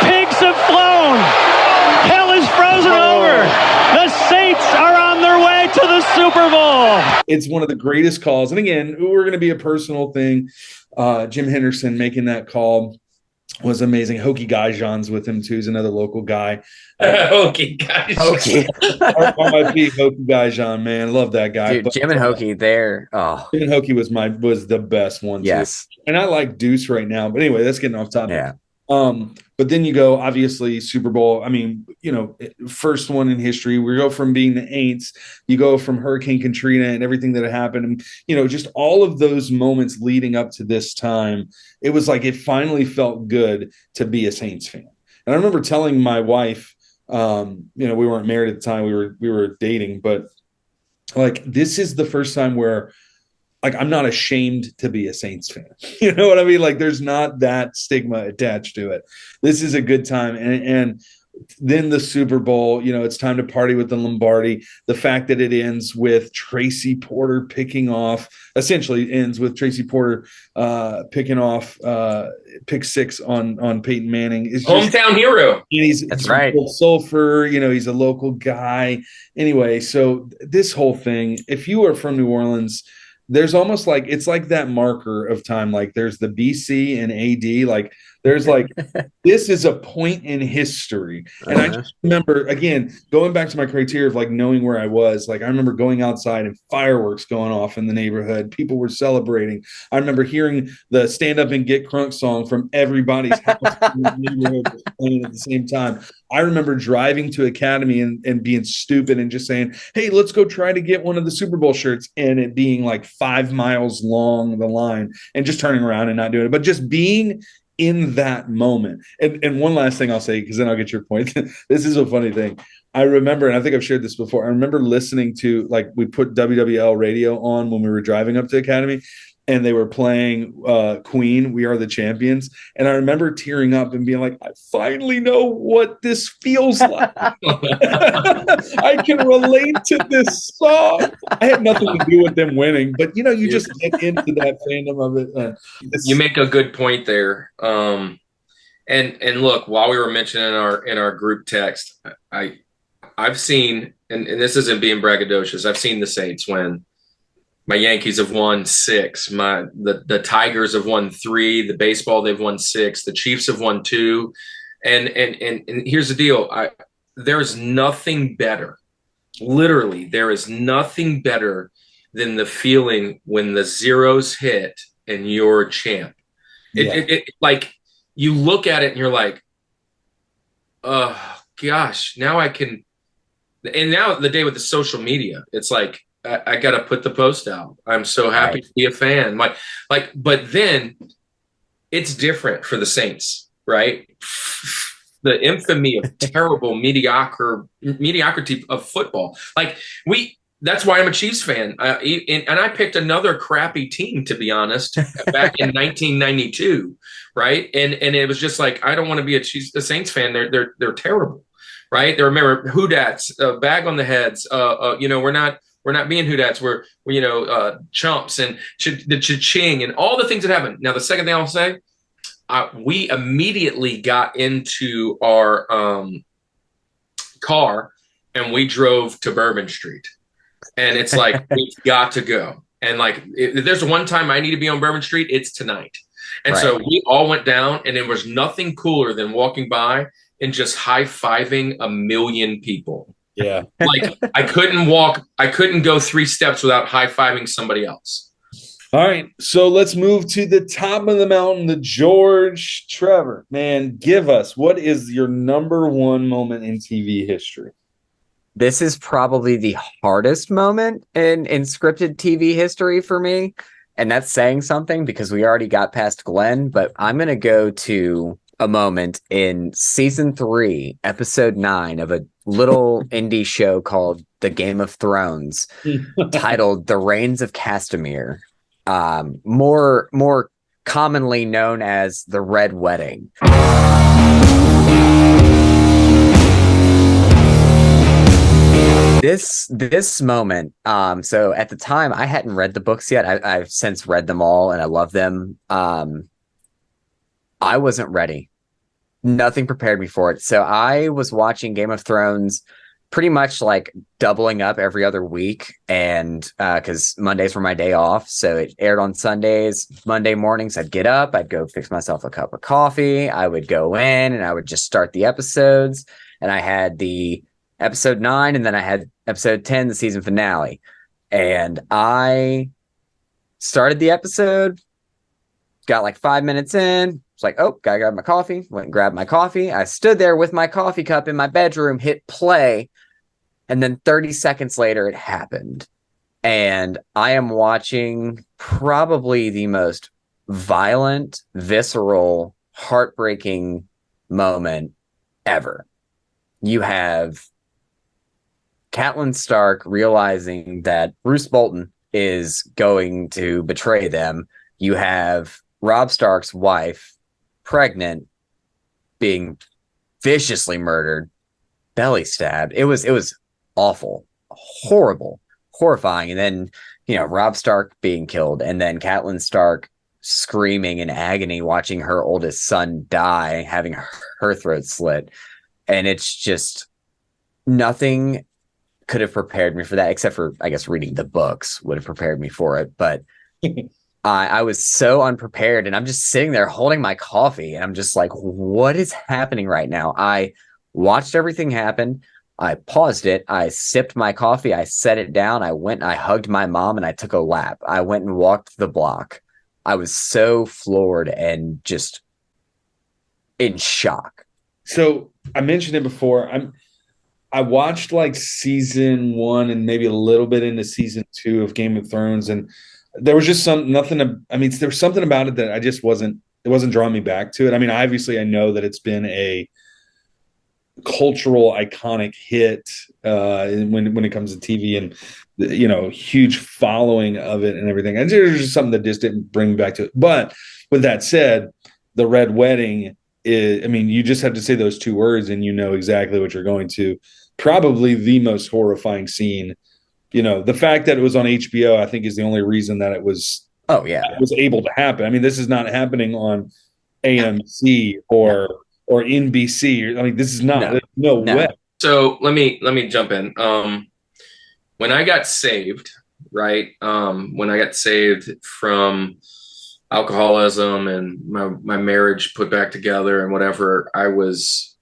S7: Pigs have flown. Hell is frozen over. The Saints are on their way to the Super Bowl.
S1: It's one of the greatest calls. And again, we're going to be a personal thing. Jim Henderson making that call was amazing. Hokie Guyjon's with him too. He's another local guy.
S2: Hokie Guyjon.
S1: Hokie Guyjon, man. Love that guy.
S3: Dude, Jim and Hokie there. Oh,
S1: Jim and Hokie was the best one.
S3: Yes.
S1: Too. And I like Deuce right now. But anyway, that's getting off topic.
S3: Yeah.
S1: But then you go, obviously, Super Bowl. I mean, first one in history. We go from being the Aints, you go from Hurricane Katrina and everything that had happened. And, just all of those moments leading up to this time, it was like it finally felt good to be a Saints fan. And I remember telling my wife, we weren't married at the time, we were dating, but like this is the first time where like I'm not ashamed to be a Saints fan. You know what I mean? Like there's not that stigma attached to it. This is a good time. And then the Super Bowl, it's time to party with the Lombardi. The fact that it ends with Tracy Porter picking off pick six on Peyton Manning. Is
S2: hometown hero.
S1: That's right. Sulphur, he's a local guy. Anyway, so this whole thing, if you are from New Orleans, there's almost like it's like that marker of time. Like there's the BC and AD. Like there's like this is a point in history. And I just remember again going back to my criteria of like knowing where I was. Like I remember going outside and fireworks going off in the neighborhood. People were celebrating. I remember hearing the "Stand Up and Get Crunk" song from everybody's house in the neighborhood playing at the same time. I remember driving to Academy and being stupid and just saying, hey, let's go try to get one of the Super Bowl shirts, and it being like 5 miles long, the line, and just turning around and not doing it. But just being in that moment. And one last thing I'll say, because then I'll get your point. This is a funny thing. I remember, and I think I've shared this before, I remember listening to, like, we put WWL radio on when we were driving up to Academy, and they were playing Queen, "We Are the Champions." And I remember tearing up and being like, I finally know what this feels like. I can relate to this song. I had nothing to do with them winning, but, you just get into that fandom of it.
S2: You make a good point there. And look, while we were mentioning in our group text, I've seen, and this isn't being braggadocious, I've seen the Saints win. My Yankees have won 6. The Tigers have won 3. The baseball, they've won 6. The Chiefs have won 2. And here's the deal. There's nothing better. Literally, there is nothing better than the feeling when the zeros hit and you're a champ. It like you look at it and you're like, oh gosh, now I can. And now the day with the social media, it's like, I got to put the post out. I'm so happy to be a fan. But then it's different for the Saints, right? The infamy of terrible mediocrity of football. That's why I'm a Chiefs fan. And I picked another crappy team, to be honest, back in 1992, right? And it was just like, I don't want to be a Saints fan. They're terrible, right? They remember Whodats, bag on the heads. We're not being Whodats. We're chumps and the cha-ching and all the things that happen. Now, the second thing I'll say, we immediately got into our car and we drove to Bourbon Street. And it's like, we've got to go. And like, if there's one time I need to be on Bourbon Street, it's tonight. And so we all went down, and there was nothing cooler than walking by and just high-fiving a million people.
S1: Yeah.
S2: Like I couldn't go 3 steps without high-fiving somebody else.
S1: All right. So let's move to the top of the mountain, the George. Trevor, man, give us, what is your number one moment in TV history?
S3: This is probably the hardest moment in scripted TV history for me. And that's saying something because we already got past Glenn, but I'm going to go to a moment in season 3, episode 9 of a little indie show called The Game of Thrones, titled The Reigns of Castamere, more commonly known as The Red Wedding. This moment, so at the time I hadn't read the books yet. I've since read them all and I love them. I wasn't ready. Nothing prepared me for it. So I was watching Game of Thrones pretty much like doubling up every other week, and because Mondays were my day off, so it aired on Sundays. Monday mornings I'd get up, I'd go fix myself a cup of coffee, I would go in and I would just start the episodes, and I had the episode 9 and then I had episode 10, the season finale, and I started the episode, got like 5 minutes in. It's like, oh, gotta grab my coffee. Went and grabbed my coffee. I stood there with my coffee cup in my bedroom, hit play, and then 30 seconds later, it happened. And I am watching probably the most violent, visceral, heartbreaking moment ever. You have Catelyn Stark realizing that Roose Bolton is going to betray them. You have Robb Stark's wife, pregnant, being viciously murdered, belly stabbed. It was awful, horrible, horrifying. And then, Robb Stark being killed, and then Catelyn Stark screaming in agony, watching her oldest son die, having her throat slit. And it's just, nothing could have prepared me for that, except for, I guess, reading the books would have prepared me for it. But I was so unprepared, and I'm just sitting there holding my coffee, and I'm just like, what is happening right now? I watched everything happen. I paused it. I sipped my coffee. I set it down. I went and I hugged my mom, and I took a lap. I went and walked the block. I was so floored and just in shock.
S1: So I mentioned it before. I watched like season 1 and maybe a little bit into season 2 of Game of Thrones, and there was just there was something about it that it wasn't drawing me back to it. I mean, obviously I know that it's been a cultural iconic hit when it comes to TV, and huge following of it and everything. And there's just something that just didn't bring me back to it. But with that said, the Red Wedding is, I mean, you just have to say those 2 words and you know exactly what you're going to. Probably the most horrifying scene. The fact that it was on HBO, I think, is the only reason that it was able to happen. I mean, this is not happening on AMC or NBC. I mean, this is not no way.
S2: So let me jump in. When I got saved, right? When I got saved from alcoholism and my marriage put back together and whatever, I was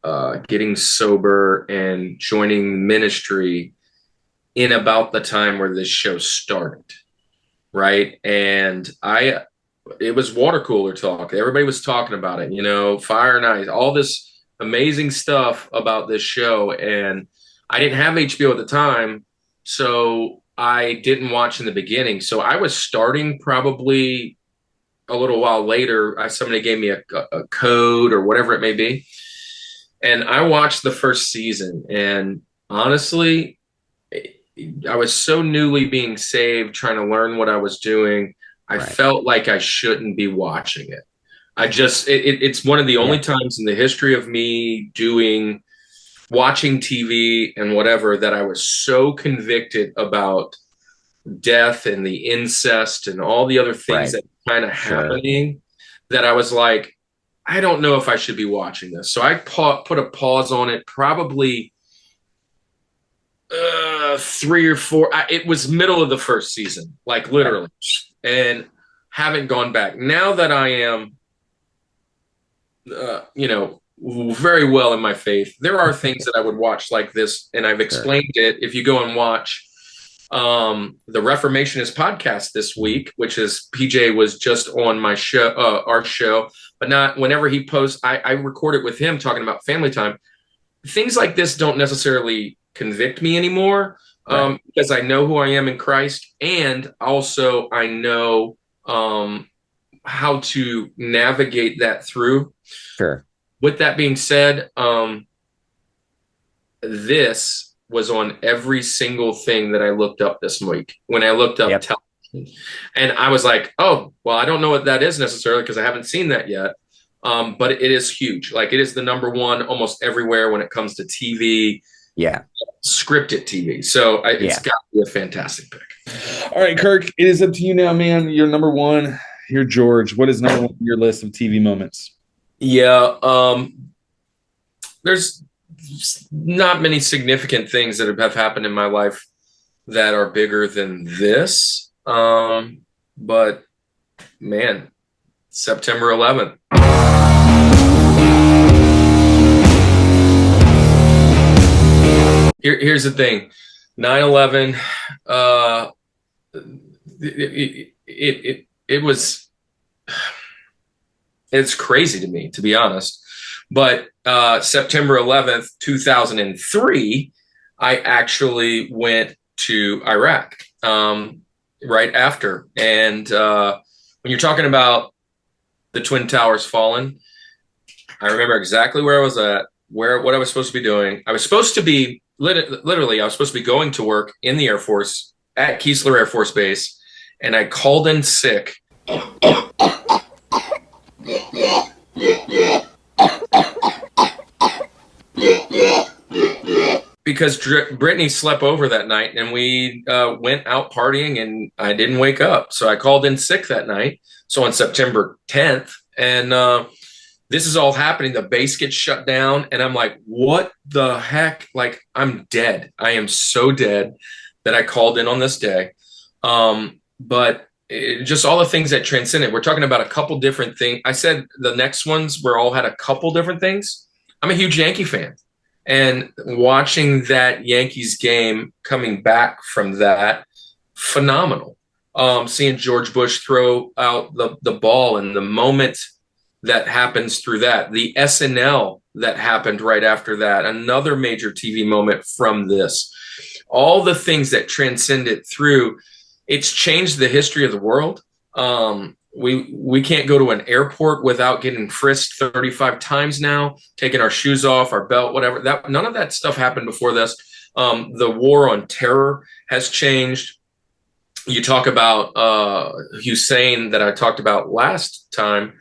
S2: getting sober and joining ministry in about the time where this show started, right? And it was water cooler talk. Everybody was talking about it, Fire and Ice, all this amazing stuff about this show. And I didn't have HBO at the time, so I didn't watch in the beginning. So I was starting probably a little while later. Somebody gave me a code or whatever it may be. And I watched the first season, and honestly, I was so newly being saved, trying to learn what I was doing. I felt like I shouldn't be watching it. It's one of the only times in the history of me watching TV and whatever that I was so convicted about death and the incest and all the other things that were kind of happening that I was like, I don't know if I should be watching this. So I put a pause on it, probably 3 or 4. It was middle of the first season, like literally, and haven't gone back. Now that I am, very well in my faith, there are things that I would watch like this, and I've explained it. If you go and watch the Reformationist podcast this week, which is PJ was just on my show, our show, but not whenever he posts, I record it with him talking about family time. Things like this don't necessarily convict me anymore, because I know who I am in Christ, and also I know how to navigate that through.
S3: Sure.
S2: With that being said, this was on every single thing that I looked up this week when I looked up television. And I was like, oh, well, I don't know what that is necessarily because I haven't seen that yet. But it is huge. Like, it is the number one almost everywhere when it comes to TV.
S3: Yeah.
S2: Scripted TV. So it's got to be a fantastic pick.
S1: All right, Kirk, it is up to you now, man. You're number one. You're George. What is number one on your list of TV moments?
S2: Yeah. There's not many significant things that have happened in my life that are bigger than this. But man, September 11th. Here's the thing. 9/11, it's crazy to me, to be honest. But September 11th, 2003, I actually went to Iraq right after. And when you're talking about the Twin Towers falling, I remember exactly where I was at, what I was supposed to be doing. I was supposed to be, literally, I was supposed to be going to work in the Air Force at Keesler Air Force Base, and I called in sick. Because Brittany slept over that night, and we went out partying, and I didn't wake up. So I called in sick that night. So on September 10th, and this is all happening. The base gets shut down, and I'm like, what the heck? Like, I'm dead. I am so dead that I called in on this day. But just all the things that transcended. We're talking about a couple different things. I said the next ones were all had a couple different things. I'm a huge Yankee fan. And watching that Yankees game, coming back from that, phenomenal. Seeing George Bush throw out the ball and the moment that happens through that, the SNL that happened right after that, another major TV moment from this, all the things that transcended through, it's changed the history of the world. We can't go to an airport without getting frisked 35 times now, taking our shoes off, our belt, whatever. That none of that stuff happened before this. The war on terror has changed. You talk about Hussein that I talked about last time,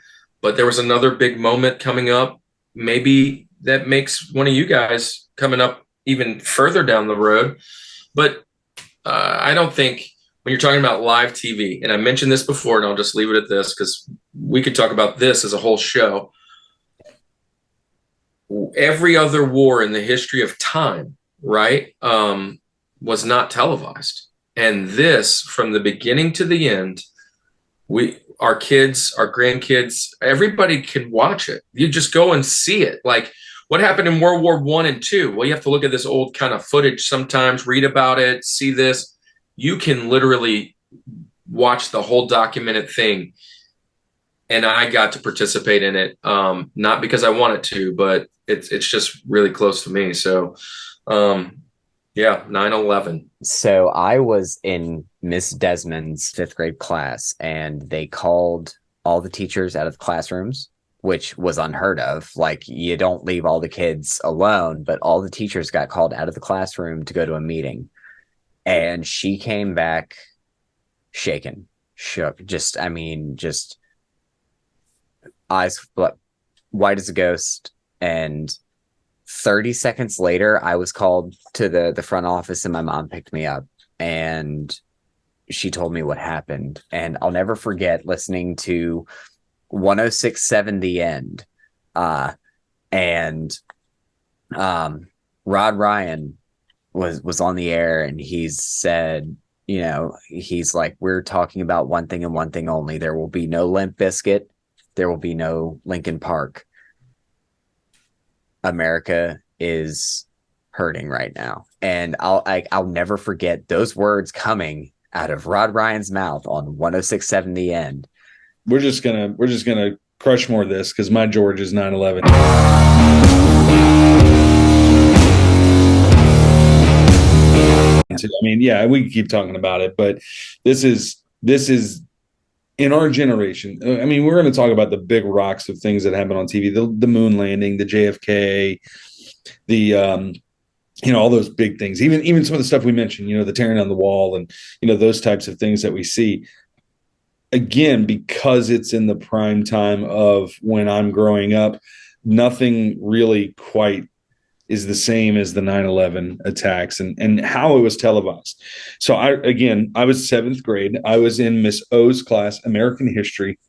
S2: but there was another big moment coming up. Maybe that makes one of you guys coming up even further down the road. But I don't think, when you're talking about live TV, and I mentioned this before, and I'll just leave it at this because we could talk about this as a whole show. Every other war in the history of time, right, was not televised. And this, from the beginning to the end, our kids, our grandkids, everybody can watch it. You just go and see it. Like, what happened in World War I and II? Well, you have to look at this old kind of footage sometimes, read about it, see this. You can literally watch the whole documented thing. And I got to participate in it, not because I wanted to, but it's just really close to me. So, yeah, 9/11.
S3: So I was in Miss Desmond's 5th grade class, and they called all the teachers out of the classrooms, which was unheard of. Like, you don't leave all the kids alone, but all the teachers got called out of the classroom to go to a meeting. And she came back shaken, shook, just eyes white as a ghost. And 30 seconds later, I was called to the front office, and my mom picked me up, and she told me what happened. And I'll never forget listening to 106.7 The End. And Rod Ryan was on the air, and he said, he's like, we're talking about one thing and one thing only. There will be no Limp Bizkit. There will be no Linkin Park. America is hurting right now. And I'll never forget those words coming out of Rod Ryan's mouth on 106.7 The End.
S1: We're just gonna crush more of this because my George is 9/11. I mean, yeah, we can keep talking about it, but this is in our generation. I mean, we're going to talk about the big rocks of things that happen on TV, the moon landing, the JFK, the all those big things, even some of the stuff we mentioned, the tearing down the wall and those types of things that we see. Again, because it's in the prime time of when I'm growing up, nothing really quite is the same as the 9/11 attacks and how it was televised. So I was 7th grade. I was in Miss O's class, American History.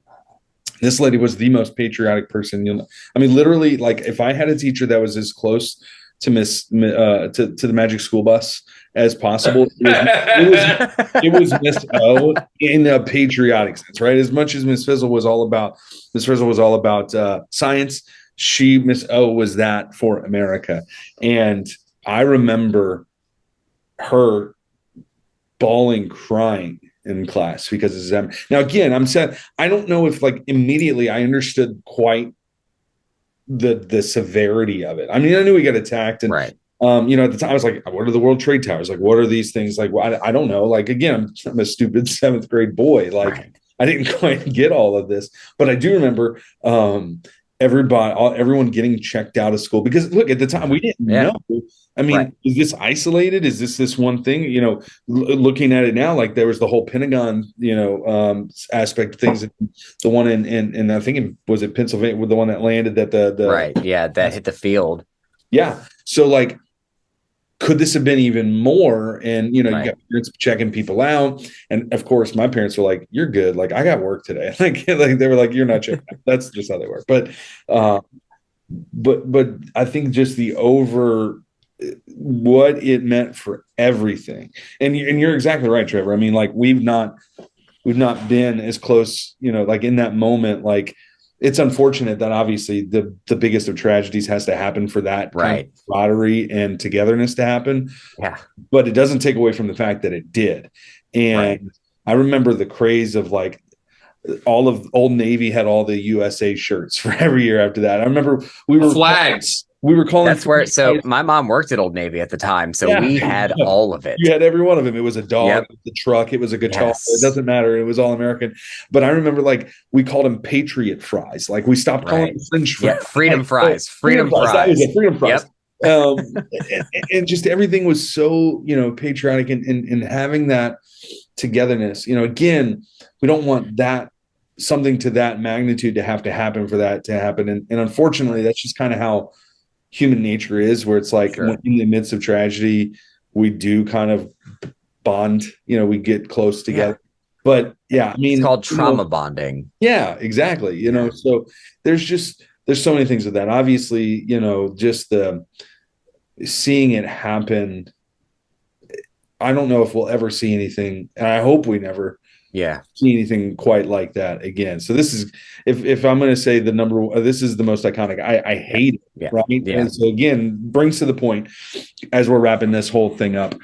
S1: This lady was the most patriotic person. I mean, literally, like if I had a teacher that was as close to to the Magic School Bus as possible, it was Miss O in a patriotic sense, right? As much as Miss Frizzle was all about science, Miss O was that for America. And I remember her bawling, crying in class because of them. Now, again, I'm saying, I don't know if like immediately I understood quite the severity of it. I mean, I knew we got attacked and,
S3: right.
S1: At the time I was like, what are the World Trade Towers? Like, what are these things? Like, well, I don't know. Like, again, I'm a stupid 7th grade boy. Like, right. I didn't quite get all of this, but I do remember, everyone getting checked out of school because look, at the time we didn't know. I mean, right. Is this isolated? Is this one thing? Looking at it now, like there was the whole Pentagon, aspect of things. The one in I think was it Pennsylvania, with the one that landed that the
S3: right, yeah, that hit the field.
S1: Yeah, so like, could this have been even more? And right. You got parents checking people out, and of course, my parents were like, "You're good." Like, I got work today. Like they were like, "You're not checking." That's just how they work. But I think just what it meant for everything, and you're exactly right, Trevor. I mean, like we've not been as close. Like in that moment, like. It's unfortunate that obviously the biggest of tragedies has to happen for that
S3: right.
S1: kind of camaraderie and togetherness to happen.
S3: Yeah.
S1: But it doesn't take away from the fact that it did. And right. I remember the craze of like all of Old Navy had all the USA shirts for every year after that. I remember we were
S2: flags.
S1: We were calling.
S3: That's where. So my mom worked at Old Navy at the time, so we had all of it.
S1: You had every one of them. It was a dog, It was a truck, it was a guitar. Yes. It doesn't matter. It was all American. But I remember, like, we called them Patriot fries. Like we stopped calling them French fries.
S3: Yeah, freedom fries. Freedom fries.
S1: That was it. Freedom fries.
S3: Yep.
S1: And just everything was so patriotic and having that togetherness. Again, we don't want that something to that magnitude to have to happen for that to happen. And unfortunately, that's just kind of how human nature is, where it's like in the midst of tragedy, we do kind of bond, we get close together. Yeah. But I mean,
S3: it's called trauma bonding.
S1: Yeah, exactly. So there's so many things with that. Obviously, just the seeing it happen. I don't know if we'll ever see anything, and I hope we never see anything quite like that again. So this is, if I'm going to say this is the most iconic. I hate it, right? Yeah. And so again, brings to the point as we're wrapping this whole thing up.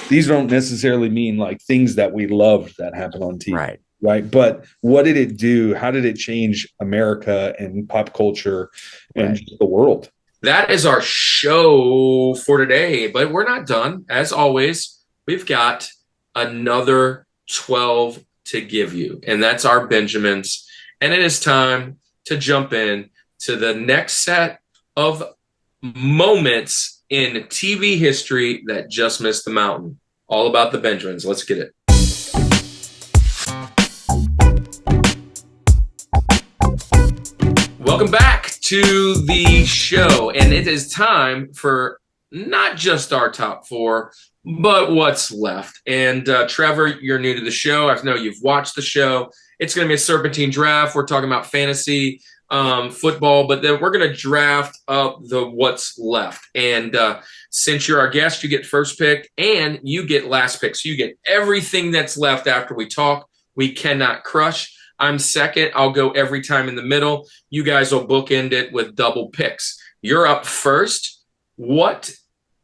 S1: These don't necessarily mean like things that we loved that happened on TV, right? But what did it do? How did it change America and pop culture and the world?
S2: That is our show for today, but we're not done. As always, we've got another 12 to give you, and that's our Benjamins. And it is time to jump in to the next set of moments in TV history that just missed the mountain. All about the Benjamins. Let's get it. Welcome back to the show, and it is time for not just our top 4, but what's left. And Trevor, you're new to the show. I know you've watched the show. It's going to be a serpentine draft. We're talking about fantasy football, but then we're going to draft up the what's left. And since you're our guest, you get first pick and you get last pick. So you get everything that's left after we talk. We cannot crush. I'm second. I'll go every time in the middle. You guys will bookend it with double picks. You're up first. What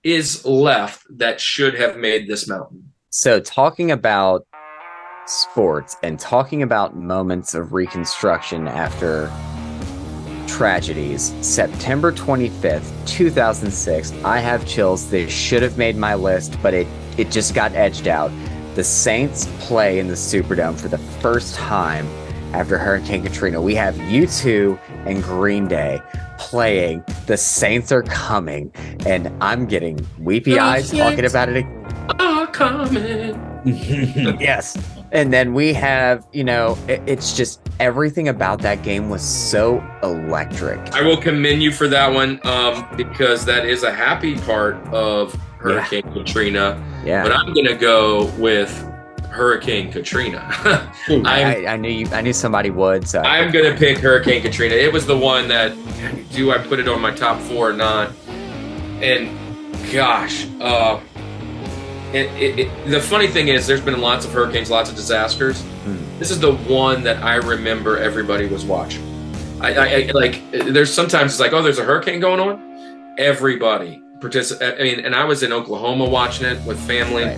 S2: is left that should have made this mountain?
S3: So talking about sports and talking about moments of reconstruction after tragedies, September 25th, 2006. I have chills. They should have made my list, but it just got edged out. The Saints play in the Superdome for the first time after Hurricane Katrina. We have U2 and Green Day playing. The Saints are coming, and I'm getting weepy eyes talking about it.
S2: Are coming.
S3: Yes. And then we have, it's just everything about that game was so electric.
S2: I will commend you for that one, because that is a happy part of Hurricane Katrina.
S3: Yeah.
S2: But I'm gonna go with Hurricane Katrina.
S3: I knew somebody would. So
S2: I'm gonna pick Hurricane Katrina. It was the one that, do I put it on my top 4 or not? And gosh, the funny thing is, there's been lots of hurricanes, lots of disasters. This is the one that I remember everybody was watching. I like. There's sometimes it's like, oh, there's a hurricane going on. Everybody participated. I mean, and I was in Oklahoma watching it with family.
S3: Right.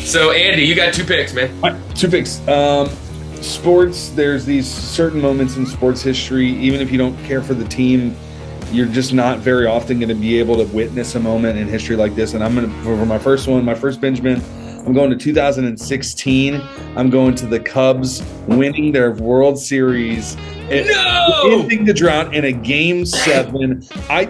S2: So, Andy, you got 2 picks, man.
S1: 2 picks. Sports. There's these certain moments in sports history, even if you don't care for the team, you're just not very often going to be able to witness a moment in history like this. And I'm going to, for my first one, my first Benjamin, I'm going to 2016. I'm going to the Cubs winning their World Series. Ending the drought in a Game 7. I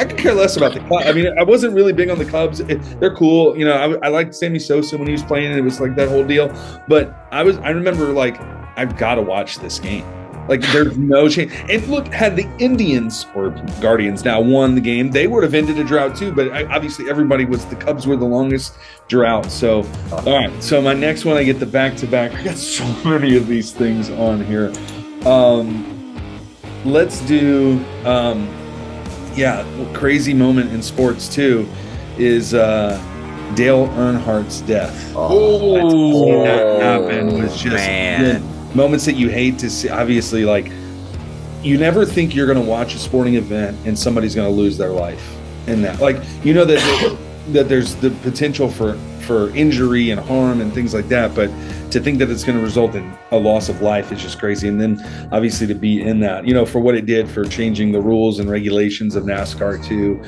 S1: could care less about the Cubs. I mean, I wasn't really big on the Cubs. They're cool. I liked Sammy Sosa when he was playing, and it was like that whole deal. But I remember, like, I've got to watch this game. Like, there's no chance. And look, had the Indians or Guardians now won the game, they would have ended a drought too. But obviously, the Cubs were the longest drought. So, all right. So my next one, I get the back-to-back. I got so many of these things on here. Let's do, crazy moment in sports too is Dale Earnhardt's death.
S2: Oh,
S1: that happened was just
S3: man.
S1: Moments that you hate to see. Obviously, like, you never think you're going to watch a sporting event and somebody's going to lose their life in that. Like, that there's the potential for injury and harm and things like that, but to think that it's going to result in a loss of life is just crazy. And then obviously to be in that, for what it did for changing the rules and regulations of NASCAR too,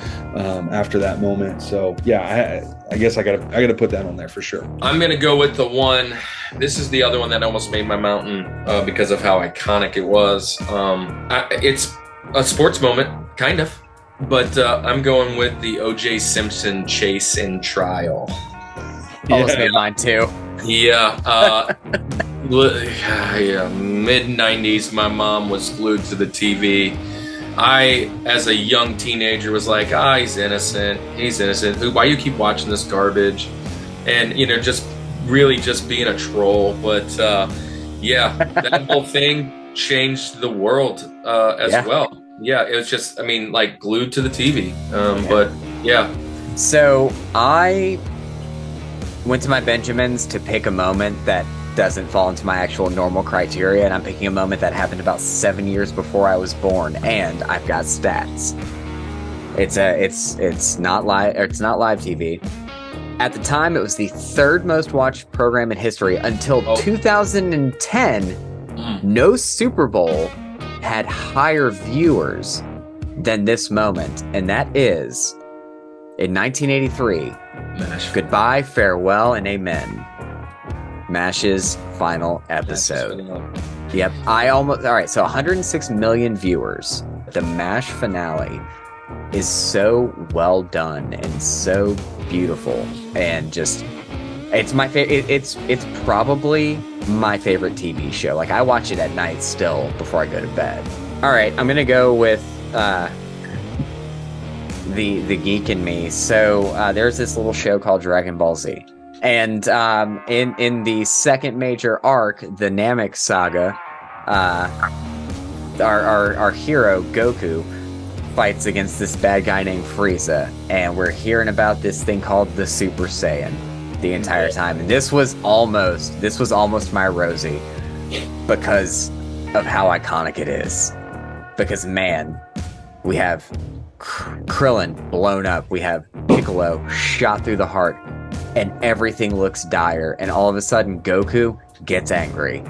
S1: after that moment. So yeah, I guess I gotta put that on there for sure.
S2: I'm gonna go with the one. This is the other one that almost made my mountain because of how iconic it was. It's a sports moment, kind of, but I'm going with the O.J. Simpson chase and trial.
S3: Almost made mine too.
S2: Yeah. Mid-90s, my mom was glued to the TV. I, as a young teenager, was like, he's innocent. Why you keep watching this garbage? And, just really just being a troll. But, that whole thing changed the world as well. Yeah, it was just, glued to the TV. But, yeah.
S3: So I went to my Benjamins to pick a moment that doesn't fall into my actual normal criteria, and I'm picking a moment that happened about 7 years before I was born, and I've got stats. It's not live TV. At the time, it was the 3rd most watched program in history until 2010. No Super Bowl had higher viewers than this moment, and that is in 1983. Goodbye, farewell, and amen. MASH's final episode. Yep. All right, so 106 million viewers. The MASH finale is so well done and so beautiful, and just it's my favorite. It's probably my favorite TV show. Like, I watch it at night still before I go to bed. All right, I'm gonna go with the geek in me. So there's this little show called Dragon Ball Z, and in the second major arc, the Namek saga, our hero Goku fights against this bad guy named Frieza, and we're hearing about this thing called the Super Saiyan the entire time. And this was almost my Rosie because of how iconic it is. Because, man, we have Krillin blown up, we have Piccolo shot through the heart, and everything looks dire, and all of a sudden Goku gets angry,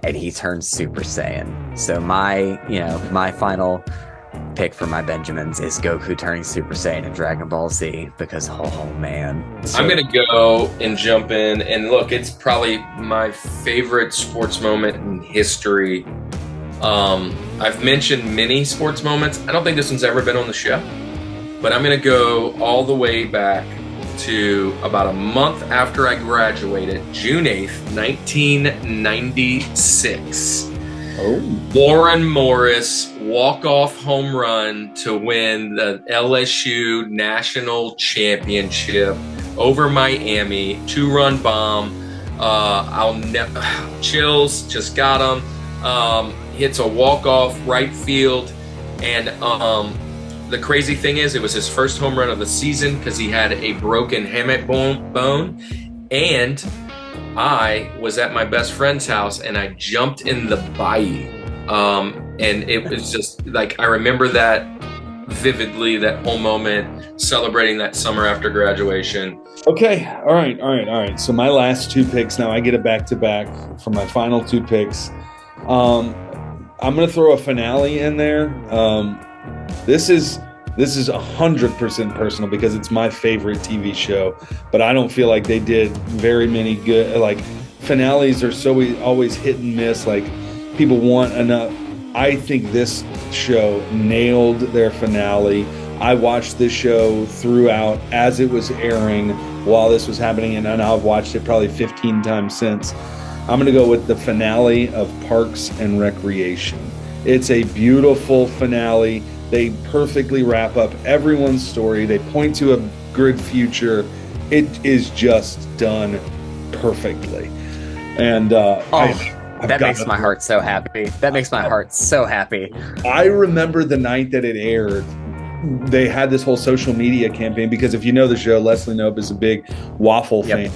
S3: and he turns Super Saiyan. So my final pick for my Benjamins is Goku turning Super Saiyan in Dragon Ball Z, because oh man.
S2: I'm gonna go and jump in, and look, it's probably my favorite sports moment in history. I've mentioned many sports moments. I don't think this one's ever been on the show, but I'm gonna go all the way back to about a month after I graduated, June 8th, 1996. Warren Morris walk-off home run to win the LSU national championship over Miami. 2-run bomb. Chills, just got him. Hits a walk-off right field. And the crazy thing is, it was his first home run of the season because he had a broken hamate bone. And I was at my best friend's house and I jumped in the bayou. And it was just like, I remember that vividly, that whole moment, celebrating that summer after graduation.
S1: Okay. All right. So my last 2 picks, now I get a back-to-back for my final 2 picks. I'm going to throw a finale in there. This is 100% personal because it's my favorite TV show, but I don't feel like they did very many good, like, finales are so always hit and miss. Like, people want enough. I think this show nailed their finale. I watched this show throughout as it was airing while this was happening, and I've watched it probably 15 times since. I'm going to go with the finale of Parks and Recreation. It's a beautiful finale. They perfectly wrap up everyone's story. They point to a good future. It is just done perfectly. And
S3: that makes my heart so happy. That makes my heart so happy.
S1: I remember the night that it aired, they had this whole social media campaign, because if you know the show, Leslie Knope is a big waffle fan.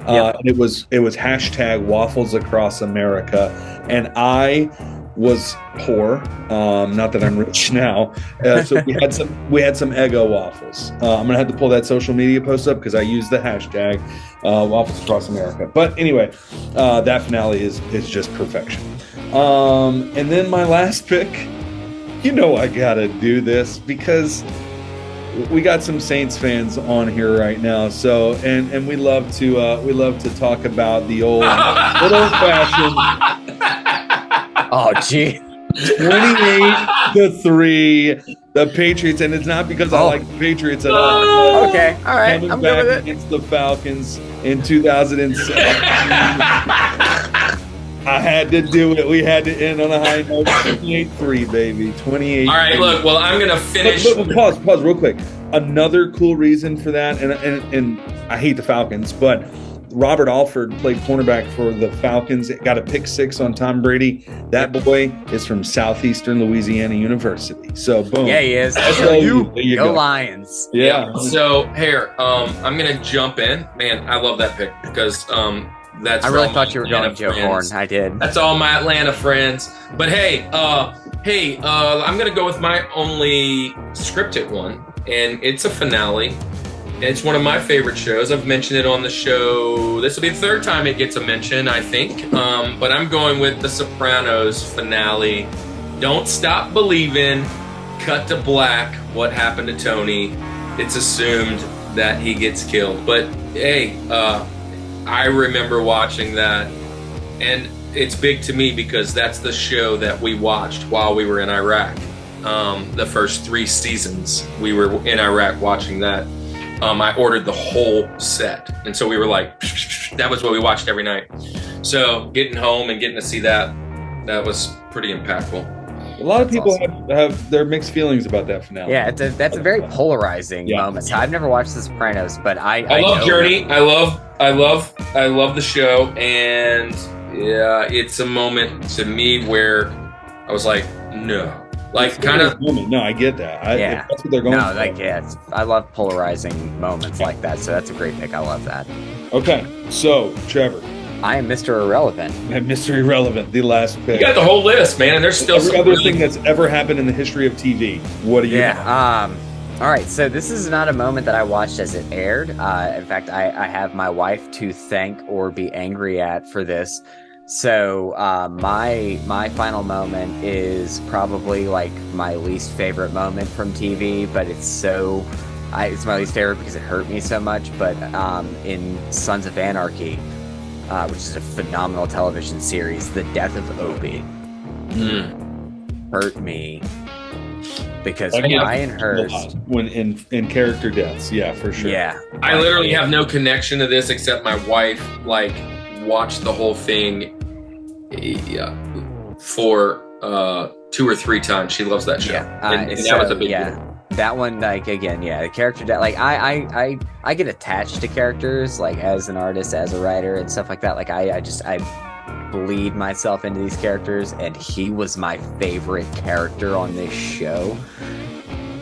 S1: And it was hashtag waffles across America. And I was poor, not that I'm rich now. So we had some Eggo waffles. I'm gonna have to pull that social media post up because I used the hashtag waffles across America. But anyway, that finale is just perfection. And then my last pick, I gotta do this because we got some Saints fans on here right now. So and we love to talk about the old fashioned.
S3: Oh, gee.
S1: 28-3, the Patriots, and it's not because I like the Patriots at all.
S3: Okay, all right, I'm good with it.
S1: Against the Falcons in 2007. I had to do it. We had to end on a high note. 28-3, baby. 28.
S2: All right, look. Well, I'm gonna finish.
S1: But pause real quick. Another cool reason for that, and I hate the Falcons, but Robert Alford played cornerback for the Falcons. Got a pick 6 on Tom Brady. That boy is from Southeastern Louisiana University. So boom.
S3: Yeah, he is.
S1: Go
S3: Lions.
S1: Yeah.
S2: So here, I'm gonna jump in. Man, I love that pick because that's.
S3: I really thought you were going Joe Horn. I did.
S2: That's all my Atlanta friends. But hey, I'm gonna go with my only scripted one, and it's a finale. It's one of my favorite shows. I've mentioned it on the show. This will be the 3rd time it gets a mention, I think. But I'm going with The Sopranos finale. Don't Stop Believing. Cut to black. What happened to Tony? It's assumed that he gets killed. But hey, I remember watching that. And it's big to me because that's the show that we watched while we were in Iraq. The first 3 seasons, we were in Iraq watching that. I ordered the whole set. And so we were like, that was what we watched every night. So getting home and getting to see that was pretty impactful.
S1: A lot of people have their mixed feelings about that finale.
S3: Yeah, that's a very polarizing moment. So I've never watched The Sopranos, but I
S2: love Journey. I love the show. And yeah, it's a moment to me where I was like, no. Like kind of
S1: moment. No, I get that. That's what they're going for.
S3: I love polarizing moments like that. So that's a great pick. I love that.
S1: Okay, so Trevor,
S3: I am Mr. Irrelevant.
S1: And Mr. Irrelevant, the last pick.
S2: You got the whole list, man, and there's still
S1: every other thing that's ever happened in the history of TV. What do you?
S3: All right, so this is not a moment that I watched as it aired. In fact, I have my wife to thank or be angry at for this. So my final moment is probably like my least favorite moment from TV, but it's my least favorite because it hurt me so much. But in Sons of Anarchy, which is a phenomenal television series, the death of Opie hurt me because Ryan Hurst,
S1: when in character deaths, yeah, for sure.
S3: Yeah,
S2: I literally have no connection to this except my wife watched the whole thing for 2 or 3 times. She loves that show. And that was a big deal.
S3: That one, the character death, I get attached to characters, as an artist, as a writer, and stuff like that. I bleed myself into these characters, and he was my favorite character on this show.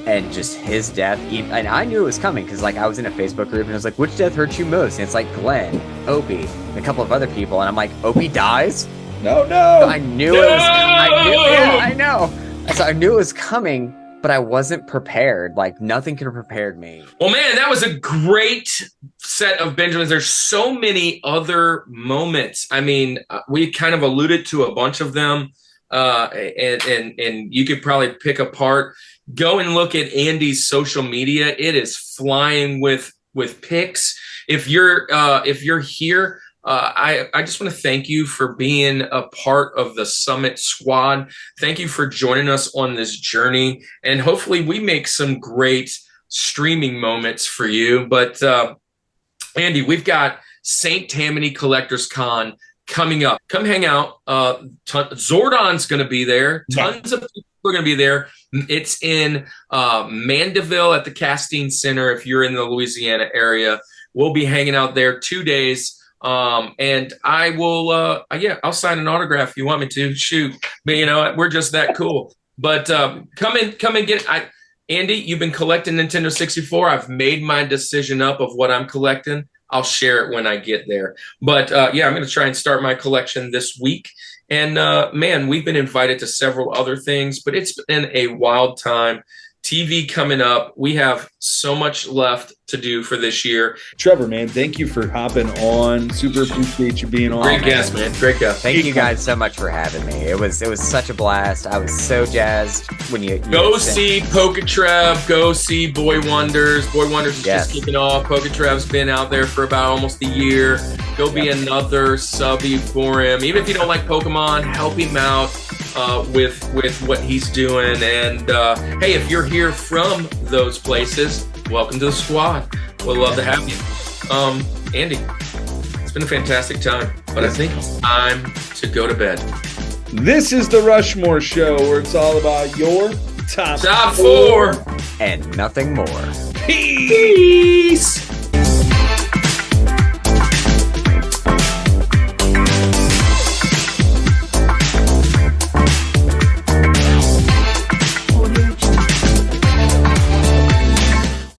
S3: And just his death, and I knew it was coming because I was in a Facebook group and I was like, which death hurts you most? And it's Glenn, Opie, and a couple of other people, and I'm like, Opie dies?
S1: No.
S3: I knew it was. I know. So I knew it was coming, but I wasn't prepared. Nothing could have prepared me.
S2: Well, man, that was a great set of Benjamins. There's so many other moments. I mean, we kind of alluded to a bunch of them, and you could probably pick apart. Go and look at Andy's social media. It is flying with pics. If you're here, I just want to thank you for being a part of the Summit Squad. Thank you for joining us on this journey, and hopefully we make some great streaming moments for you. But Andy, we've got St. Tammany Collectors Con coming up. Come hang out. Zordon's going to be there. Tons of people are going to be there. It's in Mandeville at the Castine Center. If you're in the Louisiana area, we'll be hanging out there 2 days. And I will, I'll sign an autograph if you want me to. Shoot, but we're just that cool. But come and get it. Andy, you've been collecting Nintendo 64. I've made my decision up of what I'm collecting. I'll share it when I get there. But I'm going to try and start my collection this week. And man, we've been invited to several other things, but it's been a wild time. TV coming up. We have so much left to do for this year.
S1: Trevor, man, thank you for hopping on. Super appreciate you being on.
S2: Great guest, man. Great guest.
S3: Thank you guys so much for having me. It was such a blast. I was so jazzed when you
S2: go see Poketrev. Go see Boy Wonders. Boy Wonders is just kicking off. Poketrev's been out there for about almost a year. Go be another subby for him. Even if you don't like Pokemon, help him out with what he's doing. And hey, if you're here from those places, welcome to the squad. We'd love to have you. Andy, it's been a fantastic time, but I think it's time to go to bed.
S1: This is the Rushmore Show, where it's all about your top
S2: 4
S3: and nothing more.
S2: Peace.